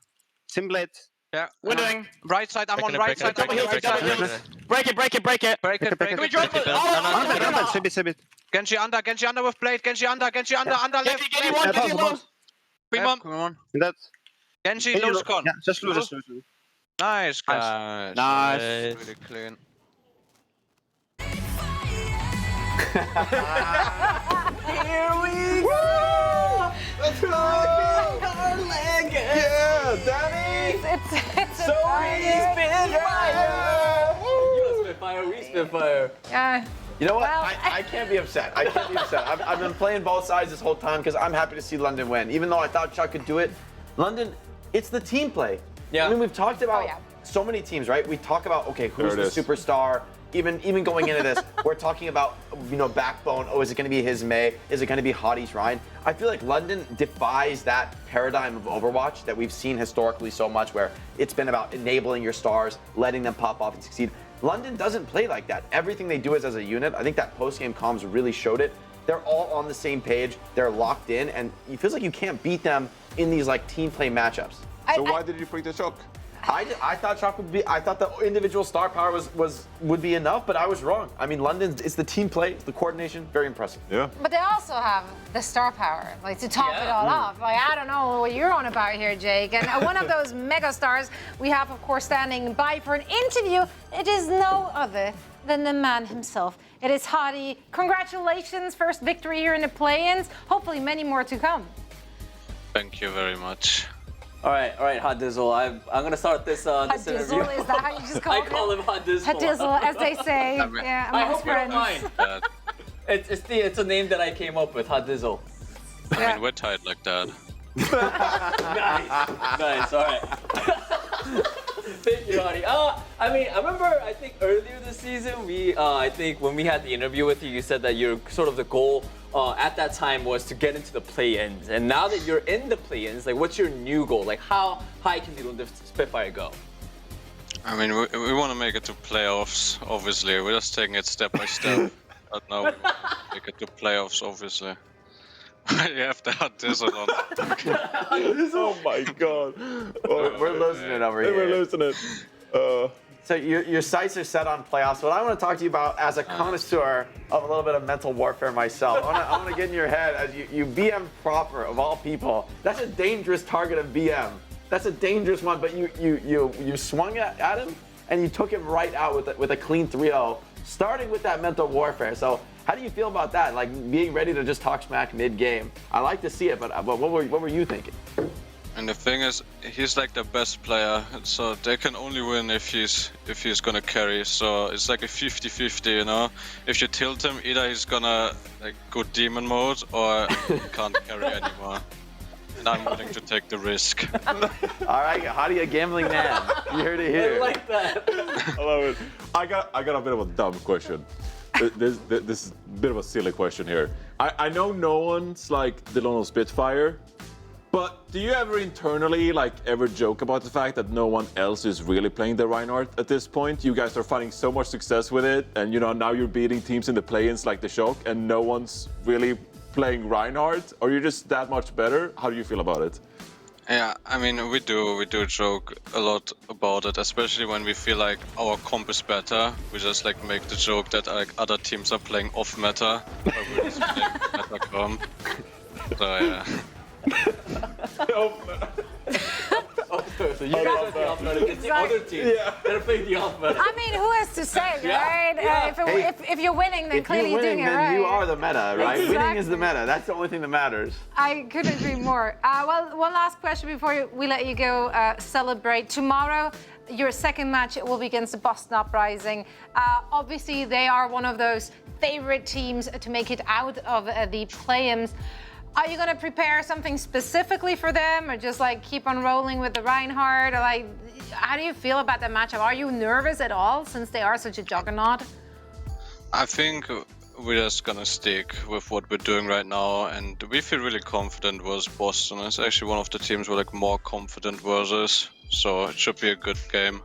Simblade. yeah, we're doing right side. I'm on right side. Break it, Break it. break it. We drop it. Save it. Genji under with blade. Genji under left. Get him low. Come on. That's Genji lose con. Yeah, just lose. Nice, guys. Nice. Really clean. Here we go! Let's go! Our leg! Yeah, Danny! It's So Spitfire! We Spitfire! Yeah. You know what? Well, I can't be upset. I've been playing both sides this whole time because I'm happy to see London win. Even though I thought Chuck could do it, London, it's the team play. Yeah. I mean, we've talked about so many teams, right? We talk about, okay, who's the superstar? Even going into this, we're talking about, you know, backbone. Oh, is it going to be his May? Is it going to be Hotie's Ryan? I feel like London defies that paradigm of Overwatch that we've seen historically so much, where it's been about enabling your stars, letting them pop off and succeed. London doesn't play like that. Everything they do is as a unit. I think that post-game comms really showed it. They're all on the same page. They're locked in, and it feels like you can't beat them in these like team play matchups. So why did you pick the Shock? I thought Shock would be. I thought the individual star power would be enough, but I was wrong. I mean, London, it's the team play, it's the coordination, very impressive. Yeah. But they also have the star power, like to top it all off. Like, I don't know what you're on about here, Jake. And one of those mega stars we have, of course, standing by for an interview. It is no other than the man himself. It is Hottie. Congratulations, first victory here in the play-ins. Hopefully many more to come. Thank you very much. All right, Hot Dizzle. I'm gonna start this this interview. Dizzle, is that how you just call him? I call him Hot Dizzle. Hot Dizzle, as they say. Yeah, I amongst hope you don't friends. mind. It's a name that I came up with, Hot Dizzle. I mean, we're tied like that. Nice. All right. Thank you, Hottie. I mean, I remember, I think earlier this season, I think when we had the interview with you, you said that your sort of the goal at that time was to get into the play-ins. And now that you're in the play-ins, like, what's your new goal? Like, how high can the Spitfire go? I mean, we want to make it to playoffs, obviously. We're just taking it step by step. But now we want to make it to playoffs, obviously. You have to have this on. Oh my god. We're losing it over here. We're losing it. So your sights are set on playoffs. What I want to talk to you about, as a connoisseur of a little bit of mental warfare myself, I want to get in your head as you BM proper of all people. That's a dangerous target of BM. That's a dangerous one. But you swung at him and you took him right out with a clean 3-0, starting with that mental warfare. So how do you feel about that? Like being ready to just talk smack mid-game. I like to see it, but what were you thinking? And the thing is, he's like the best player, so they can only win if he's gonna carry. So it's like a 50-50, you know. If you tilt him, either he's gonna like go demon mode or he can't carry anymore. I'm willing to take the risk. All right, Hadi, a gambling man. You heard it here. I like that. I love it. I got a bit of a dumb question. This is a bit of a silly question here. I know no one's like the London Spitfire, but do you ever internally ever joke about the fact that no one else is really playing the Reinhardt at this point? You guys are finding so much success with it, and now you're beating teams in the play-ins like the Shock, and no one's really playing Reinhardt. Are you just that much better? How do you feel about it? Yeah, I mean, we do joke a lot about it, especially when we feel like our comp is better. We just make the joke that other teams are playing off meta, but we're just playing meta comp. So yeah. So you guys are the off meta against the other team that are playing the off meta. I mean, who has to say, right? Yeah. If you're winning, then clearly you're doing it then right. you are the meta, right? Exactly. Winning is the meta. That's the only thing that matters. I couldn't agree more. Well, one last question before we let you go celebrate. Tomorrow, your second match will be against the Boston Uprising. Obviously, they are one of those favorite teams to make it out of the play-ins. Are you going to prepare something specifically for them, or just keep on rolling with the Reinhardt? Or how do you feel about that matchup? Are you nervous at all since they are such a juggernaut? I think we're just gonna stick with what we're doing right now, and we feel really confident versus Boston. It's actually one of the teams we're more confident versus, so it should be a good game.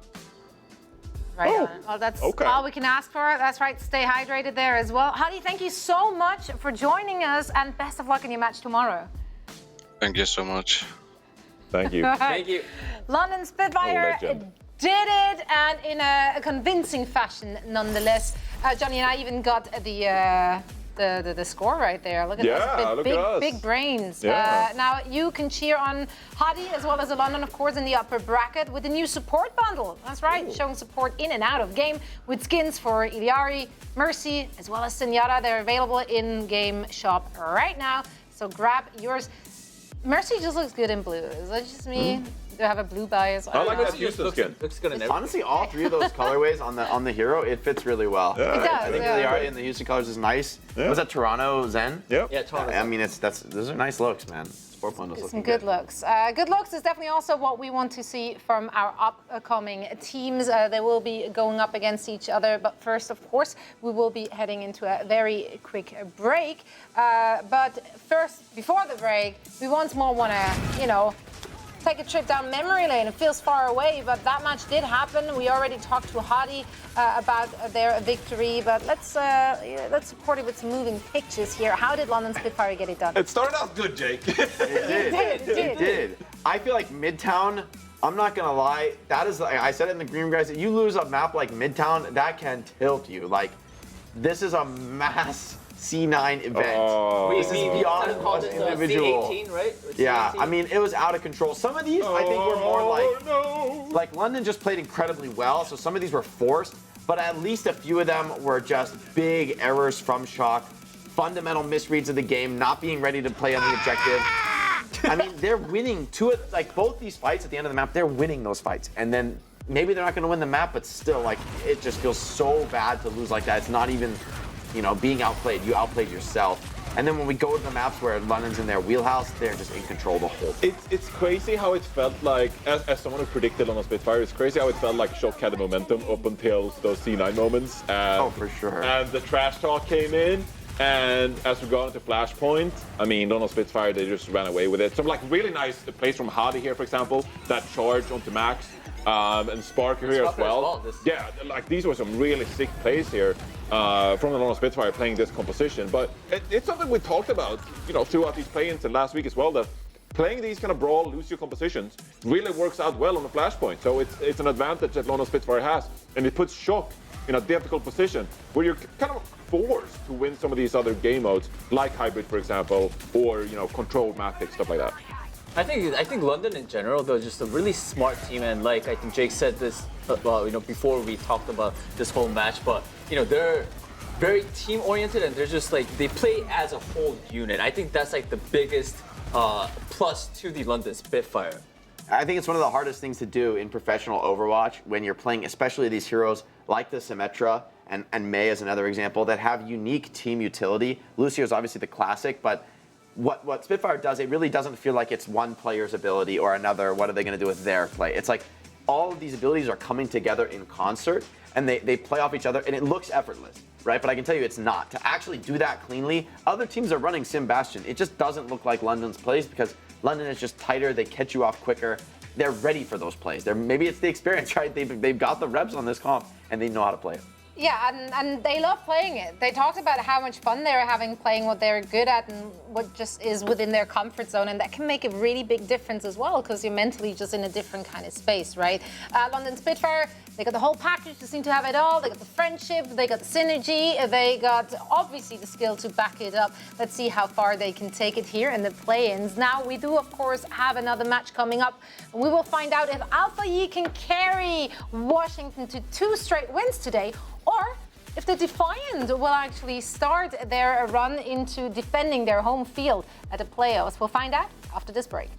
Right on. Well, that's all we can ask for. That's right. Stay hydrated there as well. Hadi, thank you so much for joining us, and best of luck in your match tomorrow. Thank you so much. Thank you. Thank you. London Spitfire legend. did it, and in a convincing fashion, nonetheless. Johnny and I even got the score right there. Look at this, big brains. Yeah. Now you can cheer on Hadi as well as the London, of course, in the upper bracket with the new support bundle. That's right, showing support in and out of game with skins for Iliari, Mercy, as well as Senora. They're available in game shop right now, so grab yours. Mercy just looks good in blue. Is that just me? Do I have a blue bias? I like that Houston skin. Looks good in everything. Honestly, all three of those colorways on the hero, it fits really well. Yeah. It does. I think the art in the Houston colors is nice. Yeah. Was that Toronto Zen? Yep. Yeah, Toronto. I mean, those are nice looks, man. Sport bundles Some looking good looks. Good looks is definitely also what we want to see from our upcoming teams. They will be going up against each other. But first, of course, we will be heading into a very quick break. But first, before the break, we once more want to, take a trip down memory lane. It feels far away, but that match did happen. We already talked to Hadi about their victory, but let's support it with some moving pictures here. How did London Spitfire get it done? It started out good, Jake. It did. I feel like Midtown, I'm not gonna lie, that is, I said it in the Green Guys, you lose a map like Midtown, that can tilt you. This is a mass C9 event. Wait, This is beyond an individual. C18, right? Yeah, C18? I mean, it was out of control. Some of these, I think, were more like London just played incredibly well, so some of these were forced, but at least a few of them were just big errors from Shock, fundamental misreads of the game, not being ready to play on the objective. I mean, they're winning both these fights at the end of the map, they're winning those fights. And then maybe they're not going to win the map, but still, it just feels so bad to lose like that. It's not even, being outplayed. You outplayed yourself. And then when we go to the maps where London's in their wheelhouse, they're just in control the whole time. It's crazy how it felt like, as someone who predicted on Spitfire, it's crazy how it felt like Shock had the momentum up until those C9 moments. And, for sure. And the trash talk came in, and as we got into Flashpoint, I mean, London Spitfire, they just ran away with it. Some really nice plays from Hadi here, for example, that charge onto Max, and Sparker here as well. Yeah, these were some really sick plays here from the London Spitfire playing this composition. But it's something we talked about, throughout these play-ins and last week as well, that playing these kind of brawl, lose your compositions really works out well on the Flashpoint. So it's an advantage that London Spitfire has, and it puts Shock in a difficult position where you're kind of forced to win some of these other game modes, like Hybrid, for example, or controlled map picks, stuff like that. I think London in general, they're just a really smart team, and I think Jake said this, before we talked about this whole match, but they're very team oriented, and they're just they play as a whole unit. I think that's the biggest plus to the London Spitfire. I think it's one of the hardest things to do in professional Overwatch when you're playing, especially these heroes like the Symmetra and Mei as another example that have unique team utility. Lucio's obviously the classic, but what Spitfire does, it really doesn't feel like it's one player's ability or another. What are they going to do with their play? It's like all of these abilities are coming together in concert, and they play off each other, and it looks effortless, right? But I can tell you it's not. To actually do that cleanly, other teams are running Sim Bastion. It just doesn't look like London's plays because London is just tighter. They catch you off quicker. They're ready for those plays. Maybe it's the experience, right? They've got the reps on this comp, and they know how to play it. Yeah, and they love playing it. They talked about how much fun they're having playing what they're good at and what just is within their comfort zone, and that can make a really big difference as well because you're mentally just in a different kind of space, right? London Spitfire, they got the whole package. They seem to have it all. They got the friendship, they got the synergy, they got obviously the skill to back it up. Let's see how far they can take it here in the play-ins. Now, we do, of course, have another match coming up. We will find out if Alpha Yi can carry Washington to 2 straight wins today, or if the Defiant will actually start their run into defending their home field at the playoffs. We'll find out after this break.